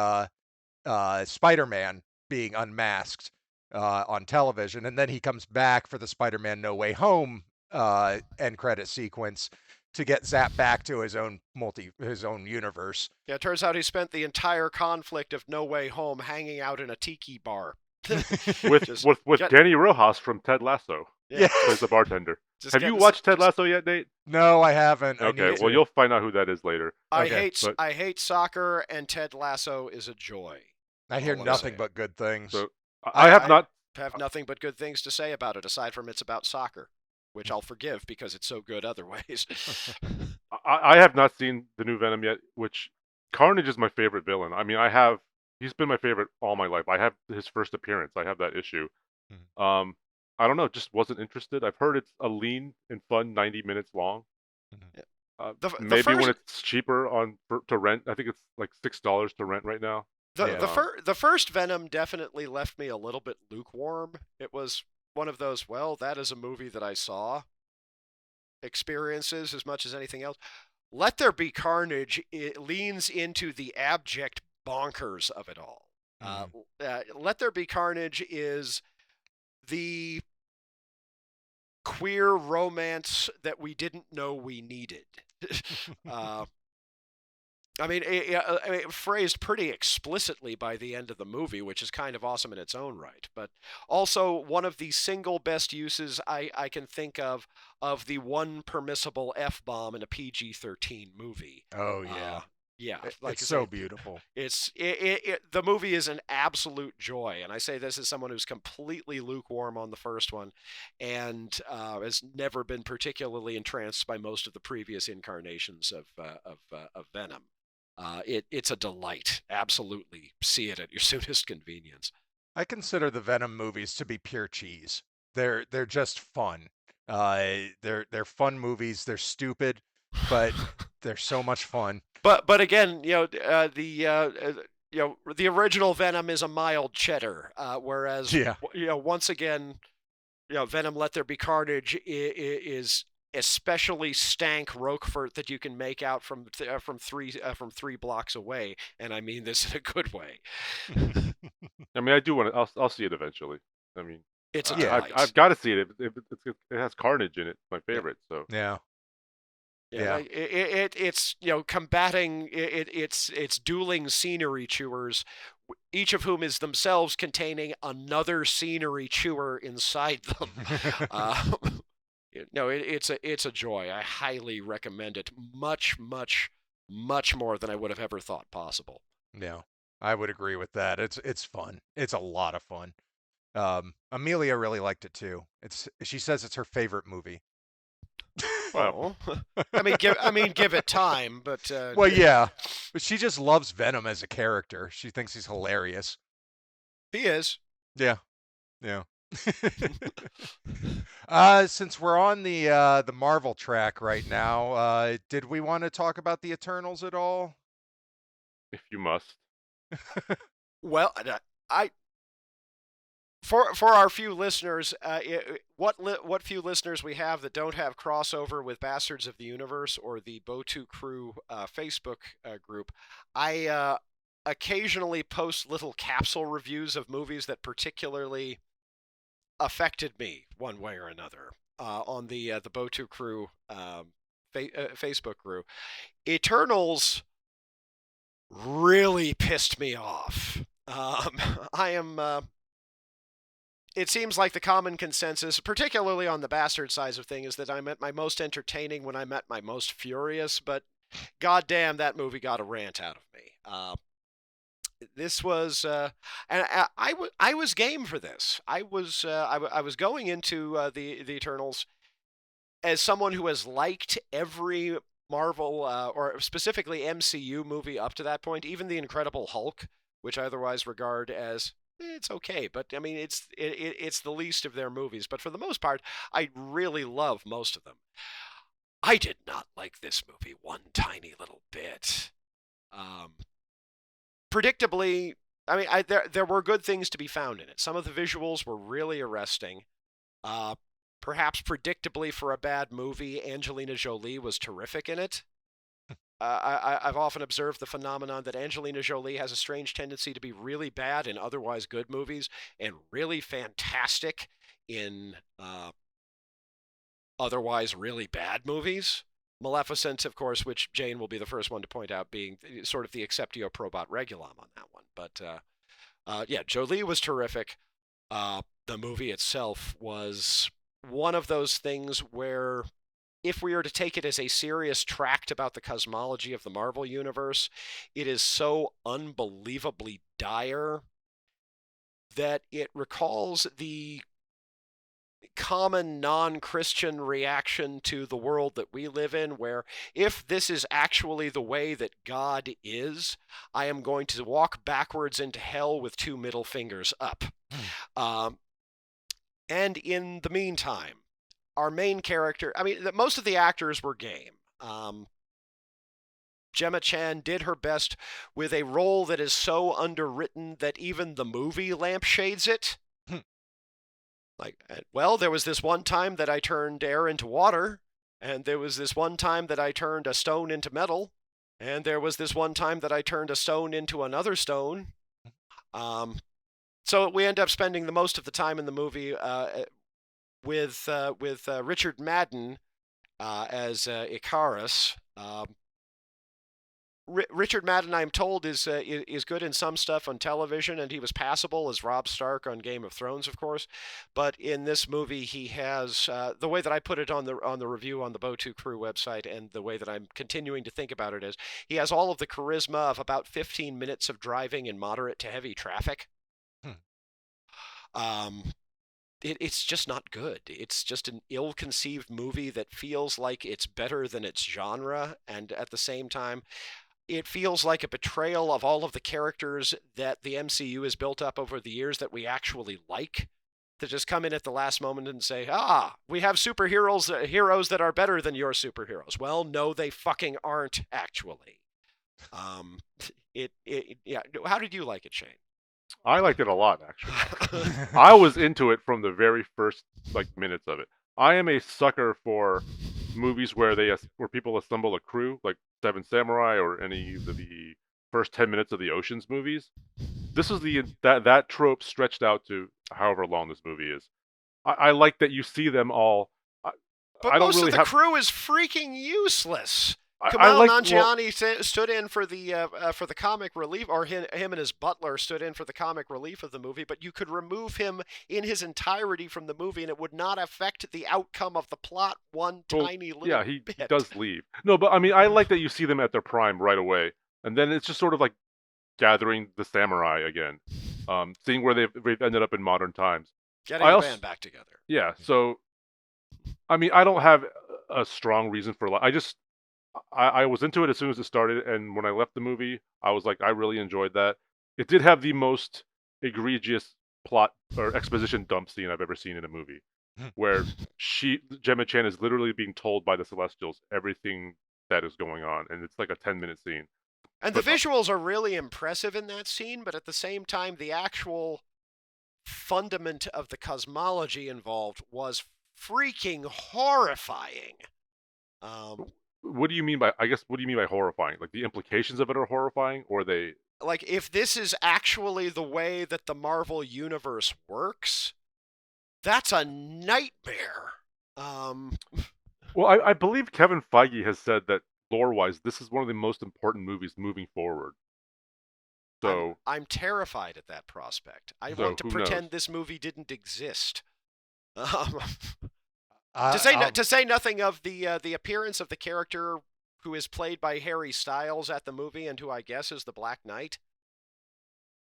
Spider-Man being unmasked on television, and then he comes back for the Spider-Man No Way Home end credit sequence to get zapped back to his own universe. Yeah, it turns out he spent the entire conflict of No Way Home hanging out in a tiki bar. with Danny Rojas from Ted Lasso. Yeah. Plays the bartender. Have you watched Ted Lasso yet, Nate? No, I haven't. Okay, well, you'll find out who that is later. I hate soccer, and Ted Lasso is a joy. I hear nothing but good things. So I have nothing but good things to say about it, aside from it's about soccer, which I'll forgive because it's so good other ways. I have not seen the new Venom yet, which Carnage is my favorite villain. I mean, he's been my favorite all my life. I have his first appearance. I have that issue. I don't know, just wasn't interested. I've heard it's a lean and fun 90 minutes long. Maybe when it's cheaper to rent. I think it's like $6 to rent right now. The first Venom definitely left me a little bit lukewarm. It was one of those, well, that is a movie that I saw experiences as much as anything else. Let There Be Carnage, it leans into the abject bonkers of it all. Let There Be Carnage is the queer romance that we didn't know we needed. I mean, phrased pretty explicitly by the end of the movie, which is kind of awesome in its own right. But also one of the single best uses I can think of the one permissible F-bomb in a PG-13 movie. Oh, yeah. Yeah, it's so beautiful. The movie is an absolute joy, and I say this as someone who's completely lukewarm on the first one, and has never been particularly entranced by most of the previous incarnations of Venom. It's a delight. Absolutely, see it at your soonest convenience. I consider the Venom movies to be pure cheese. They're just fun. They're fun movies. They're stupid, but they're so much fun. But again, the original Venom is a mild cheddar, whereas once again, Venom Let There Be Carnage is especially stank Roquefort that you can make out from 3 blocks away, and I mean this in a good way. I mean, I do want to. I'll see it eventually. I mean, it's a I've got to see it. It has Carnage in it. My favorite. So yeah. Yeah, Yeah. like it's combating it's dueling scenery chewers, each of whom is themselves containing another scenery chewer inside them. uh, no, it's a joy. I highly recommend it. Much, much, much more than I would have ever thought possible. Yeah, I would agree with that. It's fun. It's a lot of fun. Amelia really liked it too. She says it's her favorite movie. Well, Oh, give it time, but Well, yeah, but she just loves Venom as a character. She thinks he's hilarious. he is. Yeah, yeah. Since we're on the Marvel track right now, did we want to talk about the Eternals at all? if you must. Well, I for our few listeners, what few listeners we have that don't have crossover with Bastards of the Universe or the Botu Crew Facebook group, I occasionally post little capsule reviews of movies that particularly affected me one way or another on the Botu Crew Facebook group. Eternals really pissed me off. I am. It seems like the common consensus, particularly on the bastard side of things, is that I'm at my most entertaining when I'm at my most furious. But goddamn, that movie got a rant out of me. This was, and I was game for this. I was going into the Eternals as someone who has liked every Marvel or specifically MCU movie up to that point, even the Incredible Hulk, which I otherwise regard as it's okay, but I mean it's the least of their movies. But for the most part, I really love most of them. I did not like this movie one tiny little bit. Predictably, I mean, there were good things to be found in it. Some of the visuals were really arresting. Perhaps predictably for a bad movie, Angelina Jolie was terrific in it. I've often observed the phenomenon that Angelina Jolie has a strange tendency to be really bad in otherwise good movies and really fantastic in otherwise really bad movies. Maleficent, of course, which Jane will be the first one to point out, being sort of the exceptio probat regulam on that one. But yeah, Jolie was terrific. The movie itself was one of those things where if we are to take it as a serious tract about the cosmology of the Marvel Universe, it is so unbelievably dire that it recalls the common non-Christian reaction to the world that we live in, where if this is actually the way that God is, I am going to walk backwards into hell with two middle fingers up. And in the meantime, our main character, I mean, most of the actors were game. Gemma Chan did her best with a role that is so underwritten that even the movie lampshades it. Like, well, there was this one time that I turned air into water, and there was this one time that I turned a stone into metal, and there was this one time that I turned a stone into another stone. So we end up spending the most of the time in the movie with Richard Madden as Icarus. Richard Madden, I'm told, is good in some stuff on television, and he was passable as Robb Stark on Game of Thrones, of course. But in this movie, he has the way that I put it on the review on the Botu Crew website, and the way that I'm continuing to think about it is he has all of the charisma of about 15 minutes of driving in moderate to heavy traffic. It's just not good. It's just an ill-conceived movie that feels like it's better than its genre, and at the same time, it feels like a betrayal of all of the characters that the MCU has built up over the years that we actually like, to just come in at the last moment and say, we have heroes that are better than your superheroes. Well, no, they fucking aren't, actually. Yeah. How did you like it, Shane? I liked it a lot, actually. I was into it from the very first minutes of it. I am a sucker for movies where people assemble a crew, like Seven Samurai or any of the first 10 minutes of the Ocean's movies. This is that trope stretched out to however long this movie is. I like that you see them all. But I don't most really of the have. crew is freaking useless. I Kamal like. Nanjiani stood in for the comic relief, or him and his butler stood in for the comic relief of the movie. But you could remove him in his entirety from the movie, and it would not affect the outcome of the plot one tiny little yeah, he bit. does leave. No, but I mean, I like that you see them at their prime right away, and then it's just sort of like gathering the samurai again, seeing where they've ended up in modern times. Getting I the also, band back together. yeah. So, I mean, I don't have a strong reason for. I was into it as soon as it started, and when I left the movie, I was like, I really enjoyed that. It did have the most egregious plot or exposition dump scene I've ever seen in a movie, where Gemma Chan is literally being told by the Celestials everything that is going on, and it's like a 10-minute scene. And But the visuals are really impressive in that scene, but at the same time, the actual fundament of the cosmology involved was freaking horrifying. what do you mean by? I guess what do you mean by horrifying? Like the implications of it are horrifying, or they? Like, if this is actually the way that the Marvel Universe works, that's a nightmare. Well, I believe Kevin Feige has said that lore-wise, this is one of the most important movies moving forward. So I'm terrified at that prospect. I So, want to who pretend knows? this movie didn't exist. Uh, To say nothing of the appearance of the character who is played by Harry Styles at the movie, and who I guess is the Black Knight,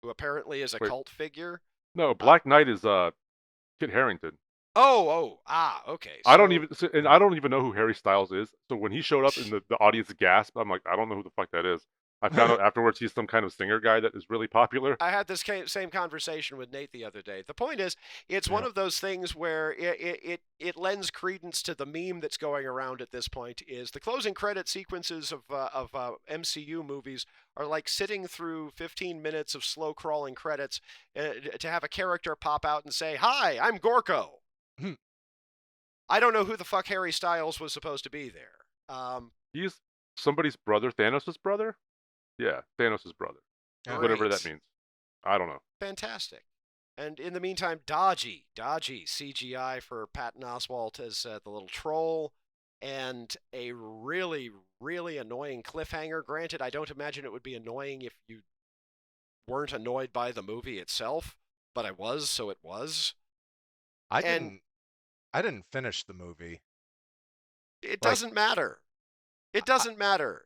who apparently is a Wait. cult figure. no, Black Knight is Kit Harington. Okay. I don't even know who Harry Styles is. So when he showed up and the audience gasped, I'm like, I don't know who the fuck that is. I found out afterwards he's some kind of singer guy that is really popular. I had this same conversation with Nate the other day. The point is, it's one of those things where it lends credence to the meme that's going around at this point. Is the closing credit sequences of MCU movies are like sitting through 15 minutes of slow crawling credits to have a character pop out and say, "Hi, I'm Gorko." I don't know who the fuck Harry Styles was supposed to be there. He's somebody's brother, Thanos' brother? Yeah, Thanos' brother. Whatever that means. I don't know. Fantastic. And in the meantime, Dodgy CGI for Patton Oswalt as the little troll, and a really, really annoying cliffhanger. Granted, I don't imagine it would be annoying if you weren't annoyed by the movie itself, but I was, so it was. I didn't finish the movie. It doesn't matter. It doesn't matter.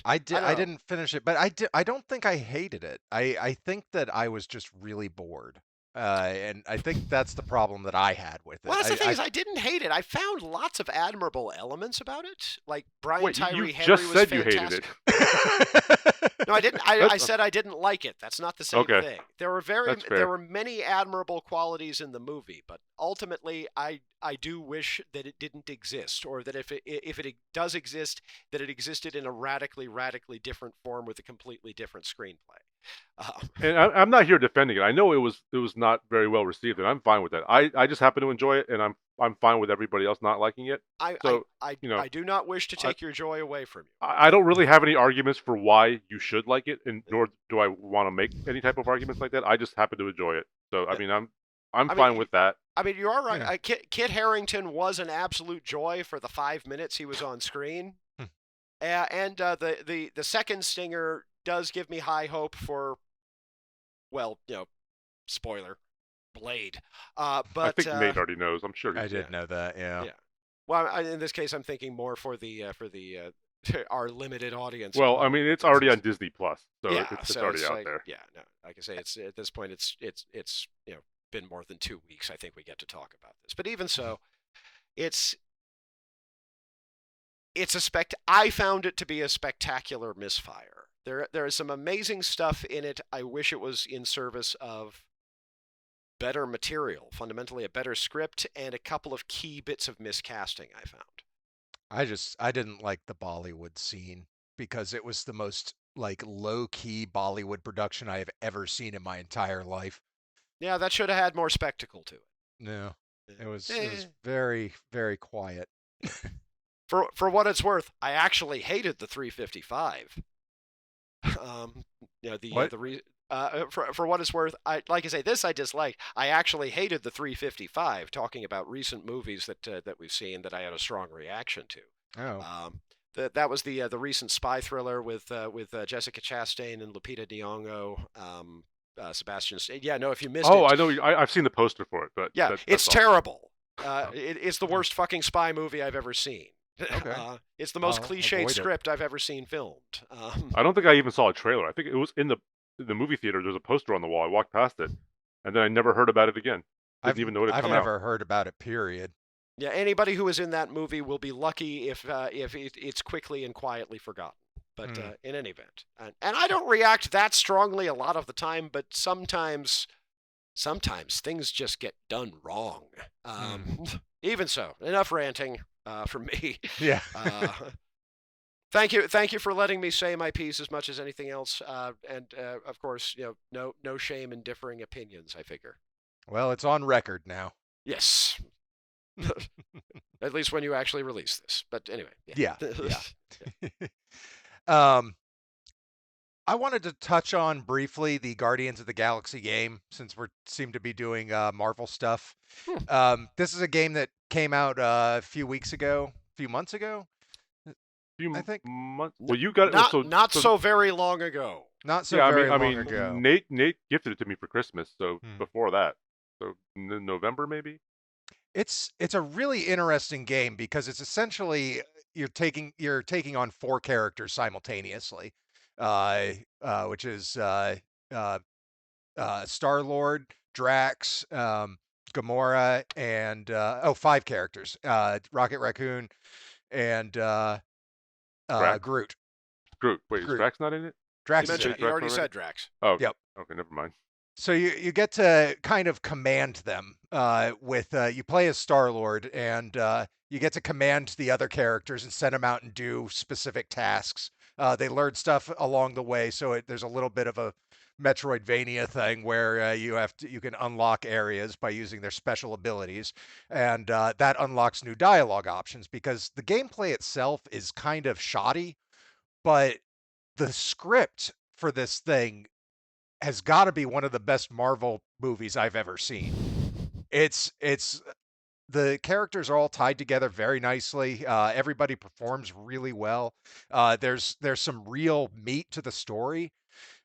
I didn't finish it, but I don't think I hated it. I think that I was just really bored. And I think that's the problem that I had with it. Well, that's the thing is I didn't hate it. I found lots of admirable elements about it. Like Brian Tyree Henry just was said fantastic. you hated it. No, I didn't. I said I didn't like it. That's not the same Okay. thing. There were many admirable qualities in the movie, but ultimately, I do wish that it didn't exist, or that if it does exist, that it existed in a radically different form with a completely different screenplay. And I'm not here defending it. I know it was not very well received, and I'm fine with that. I just happen to enjoy it, and I'm fine with everybody else not liking it. I do not wish to take your joy away from you. I don't really have any arguments for why you should like it, and nor do I want to make any type of arguments like that. I just happen to enjoy it. So I mean, I'm fine with that. I mean, you are right. Yeah. Kit Harington was an absolute joy for the 5 minutes he was on screen, and the second stinger does give me high hope for, well, spoiler, Blade. But I think Nate already knows. I'm sure. I did know that. Yeah. Well, in this case, I'm thinking more for the our limited audience. Well, I mean, it's already on Disney Plus, so yeah, it's already out there. Yeah, no, like I say, it's at this point, it's been more than 2 weeks. I think we get to talk about this, but even so, I found it to be a spectacular misfire. There is some amazing stuff in it. I wish it was in service of better material, fundamentally a better script, and a couple of key bits of miscasting I found. I didn't like the Bollywood scene because it was the most low-key Bollywood production I have ever seen in my entire life. Yeah, that should have had more spectacle to it. No, it was very, very quiet. For what it's worth, I actually hated the 355. For what it's worth, like I say, this I disliked. I actually hated the 355. Talking about recent movies that we've seen that I had a strong reaction to. Oh. That was the recent spy thriller with Jessica Chastain and Lupita Nyong'o. Sebastian. Yeah, no, if you missed it. Oh, I know. I've seen the poster for it, but yeah, it's terrible. It's the worst fucking spy movie I've ever seen. Okay. It's the most I'll cliched avoid it. script I've ever seen filmed. I don't think I even saw a trailer. I think it was in the movie theater. There's a poster on the wall. I walked past it, and then I never heard about it again. Didn't even know it had I've come never out. head about it. Period. Yeah, anybody who is in that movie will be lucky if it's quickly and quietly forgotten. But in any event, and I don't react that strongly a lot of the time, but sometimes things just get done wrong. Even so, enough ranting from me. Yeah. Thank you for letting me say my piece as much as anything else, and of course, no shame in differing opinions. I figure. Well, it's on record now. Yes. At least when you actually release this. But anyway. Yeah. I wanted to touch on briefly the Guardians of the Galaxy game, since we seem to be doing Marvel stuff. This is a game that came out a few months ago. I think. Months. Well, you got it. Not so very long ago. Not so very long ago. Nate gifted it to me for Christmas, so before that, so in November maybe. It's a really interesting game because it's essentially you're taking on 4 characters simultaneously, which is Star-Lord, Drax, Gamora, and 5 characters: Rocket Raccoon, and Groot. Wait, is Drax not in it? Drax. You already said Drax. Oh, yep. Okay, never mind. So you get to kind of command them with you play as Star-Lord, and you get to command the other characters and send them out and do specific tasks. They learn stuff along the way, so there's a little bit of a Metroidvania thing where you can unlock areas by using their special abilities, and that unlocks new dialogue options because the gameplay itself is kind of shoddy, but the script for this thing has got to be one of the best Marvel movies I've ever seen. It's the characters are all tied together very nicely. Everybody performs really well. There's some real meat to the story.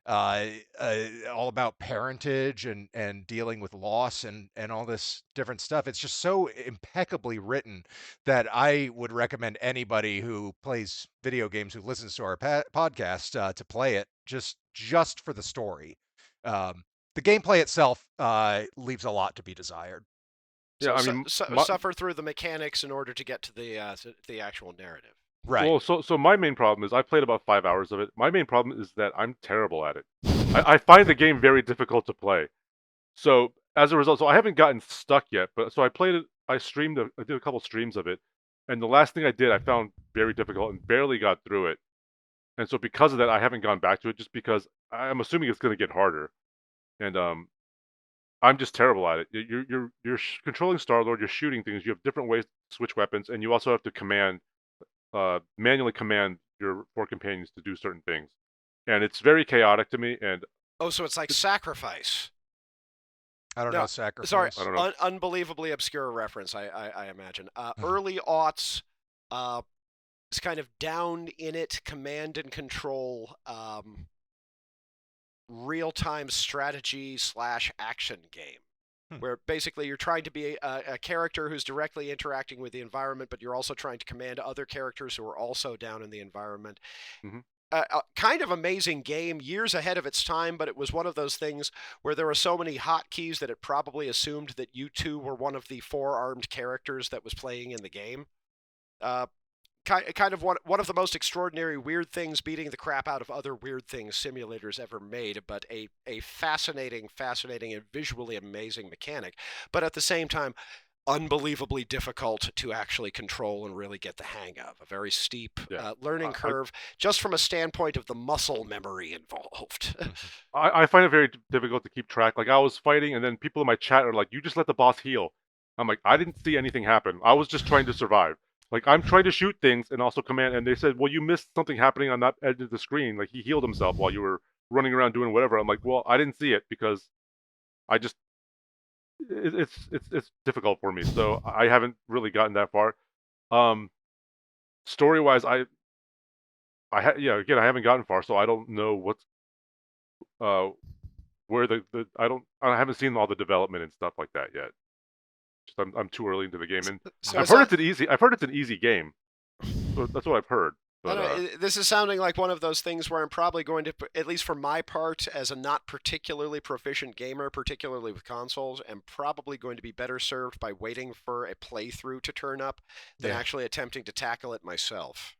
All about parentage and dealing with loss and all this different stuff. It's just so impeccably written that I would recommend anybody who plays video games, who listens to our podcast, to play it just for the story. The gameplay itself leaves a lot to be desired. Yeah, suffer through the mechanics in order to get to the actual narrative. Right. Well, so my main problem is I played about 5 hours of it. My main problem is that I'm terrible at it. I find the game very difficult to play. So as a result, I haven't gotten stuck yet. But so I played it. I did a couple streams of it, and the last thing I did I found very difficult and barely got through it. And so because of that, I haven't gone back to it just because I'm assuming it's going to get harder. And I'm just terrible at it. You're controlling Star-Lord. You're shooting things. You have different ways to switch weapons, and you also have to manually command your 4 companions to do certain things, and it's very chaotic to me. And so it's like Sacrifice. I don't know Sacrifice. Sorry, I don't know. Unbelievably obscure reference. I imagine early aughts. It's kind of down in it, command and control, real-time strategy / action game. Where basically you're trying to be a character who's directly interacting with the environment, but you're also trying to command other characters who are also down in the environment. Kind of amazing game, years ahead of its time, but it was one of those things where there were so many hotkeys that it probably assumed that you two were one of the 4-armed characters that was playing in the game. Kind of one of the most extraordinary weird things, beating the crap out of other weird things simulators ever made, but a fascinating and visually amazing mechanic, but at the same time unbelievably difficult to actually control and really get the hang of. A very steep learning curve, just from a standpoint of the muscle memory involved. I find it very difficult to keep track. Like, I was fighting, and then people in my chat are like, "You just let the boss heal." I'm like, I didn't see anything happen. I was just trying to survive. Like, I'm trying to shoot things and also command, and they said, well, you missed something happening on that edge of the screen. Like, he healed himself while you were running around doing whatever. I'm like, well, I didn't see it because I just it's difficult for me. So I haven't really gotten that far. Story wise, again, I haven't gotten far, so I don't know what's where I haven't seen all the development and stuff like that yet. Just I'm too early into the game, and So I've heard it's an easy game. So that's what I've heard. But, this is sounding like one of those things where I'm probably going to, at least for my part, as a not particularly proficient gamer, particularly with consoles, am probably going to be better served by waiting for a playthrough to turn up than actually attempting to tackle it myself.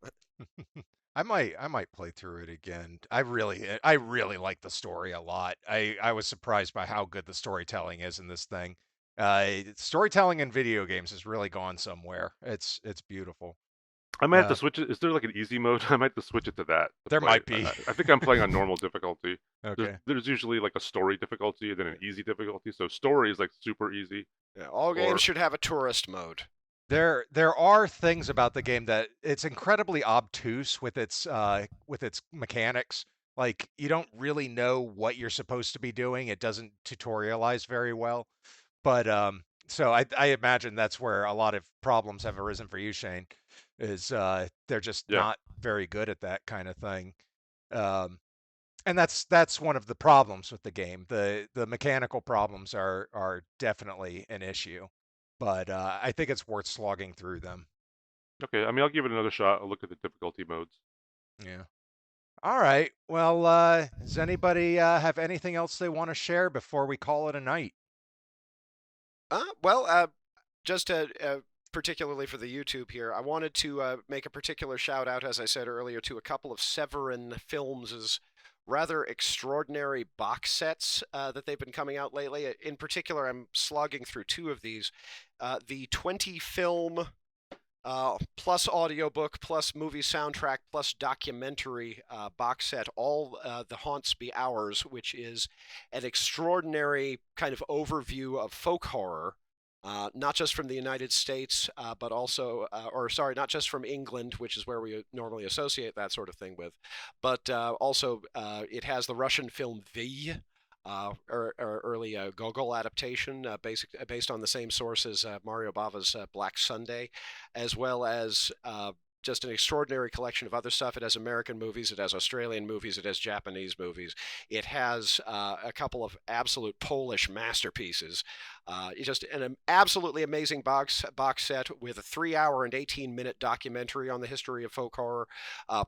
I might play through it again. I really like the story a lot. I was surprised by how good the storytelling is in this thing. Storytelling in video games has really gone somewhere. It's beautiful. I might have to switch it. Is there like an easy mode? I might have to switch it to that. There might be. I think I'm playing on normal difficulty. Okay. There's usually like a story difficulty and then an easy difficulty. So story is like super easy. Yeah, all games should have a tourist mode. There are things about the game that it's incredibly obtuse with its mechanics. Like, you don't really know what you're supposed to be doing. It doesn't tutorialize very well. But so I imagine that's where a lot of problems have arisen for you, Shane, is they're just not very good at that kind of thing. And that's one of the problems with the game. The mechanical problems are definitely an issue. But I think it's worth slogging through them. Okay, I mean, I'll give it another shot. I'll look at the difficulty modes. Yeah. All right. Well, does anybody have anything else they want to share before we call it a night? Just particularly for the YouTube here, I wanted to make a particular shout out, as I said earlier, to a couple of Severin Films' rather extraordinary box sets that they've been coming out lately. In particular, I'm slogging through two of these. The 20-film plus audiobook plus movie soundtrack plus documentary box set, All the Haunts Be Ours, which is an extraordinary kind of overview of folk horror. Not just from the United States, but also, not just from England, which is where we normally associate that sort of thing with, but also it has the Russian film V, early Gogol adaptation, based on the same source as Mario Bava's Black Sunday, as well as just an extraordinary collection of other stuff. It has American movies, it has Australian movies, it has Japanese movies. It has a couple of absolute Polish masterpieces. It's just an absolutely amazing box set with a 3-hour and 18-minute documentary on the history of folk horror,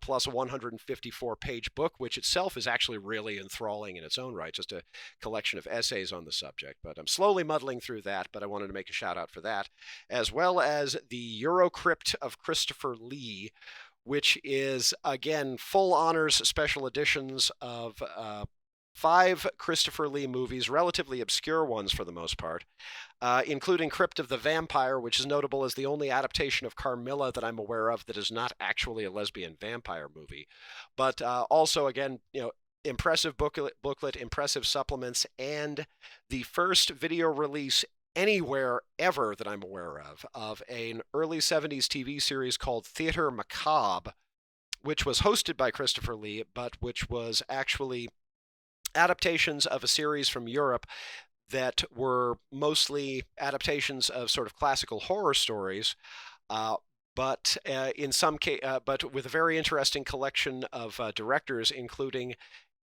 plus a 154-page book, which itself is actually really enthralling in its own right, just a collection of essays on the subject. But I'm slowly muddling through that, but I wanted to make a shout out for that, as well as the Eurocrypt of Christopher Lee, which is, again, full honors special editions of 5 Christopher Lee movies, relatively obscure ones for the most part, including Crypt of the Vampire, which is notable as the only adaptation of Carmilla that I'm aware of that is not actually a lesbian vampire movie. But also, again, impressive booklet, impressive supplements, and the first video release anywhere ever that I'm aware of an early 70s TV series called Theater Macabre, which was hosted by Christopher Lee, but which was actually adaptations of a series from Europe that were mostly adaptations of sort of classical horror stories, but in some but with a very interesting collection of directors, including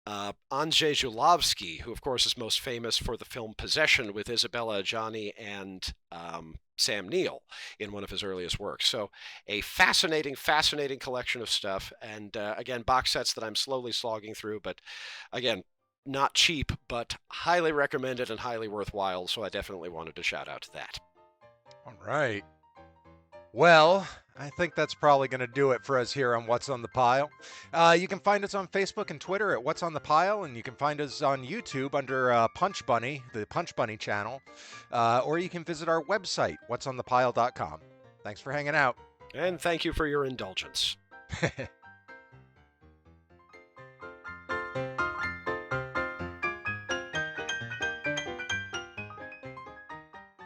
Andrzej Żuławski, who of course is most famous for the film Possession with Isabella Adjani and Sam Neill in one of his earliest works. So a fascinating collection of stuff, and again, box sets that I'm slowly slogging through, but again, not cheap, but highly recommended and highly worthwhile, so I definitely wanted to shout out to that. All right. Well, I think that's probably going to do it for us here on What's on the Pile. You can find us on Facebook and Twitter at What's on the Pile, and you can find us on YouTube under Punch Bunny, the Punch Bunny channel, or you can visit our website, whatsonthepile.com. Thanks for hanging out. And thank you for your indulgence.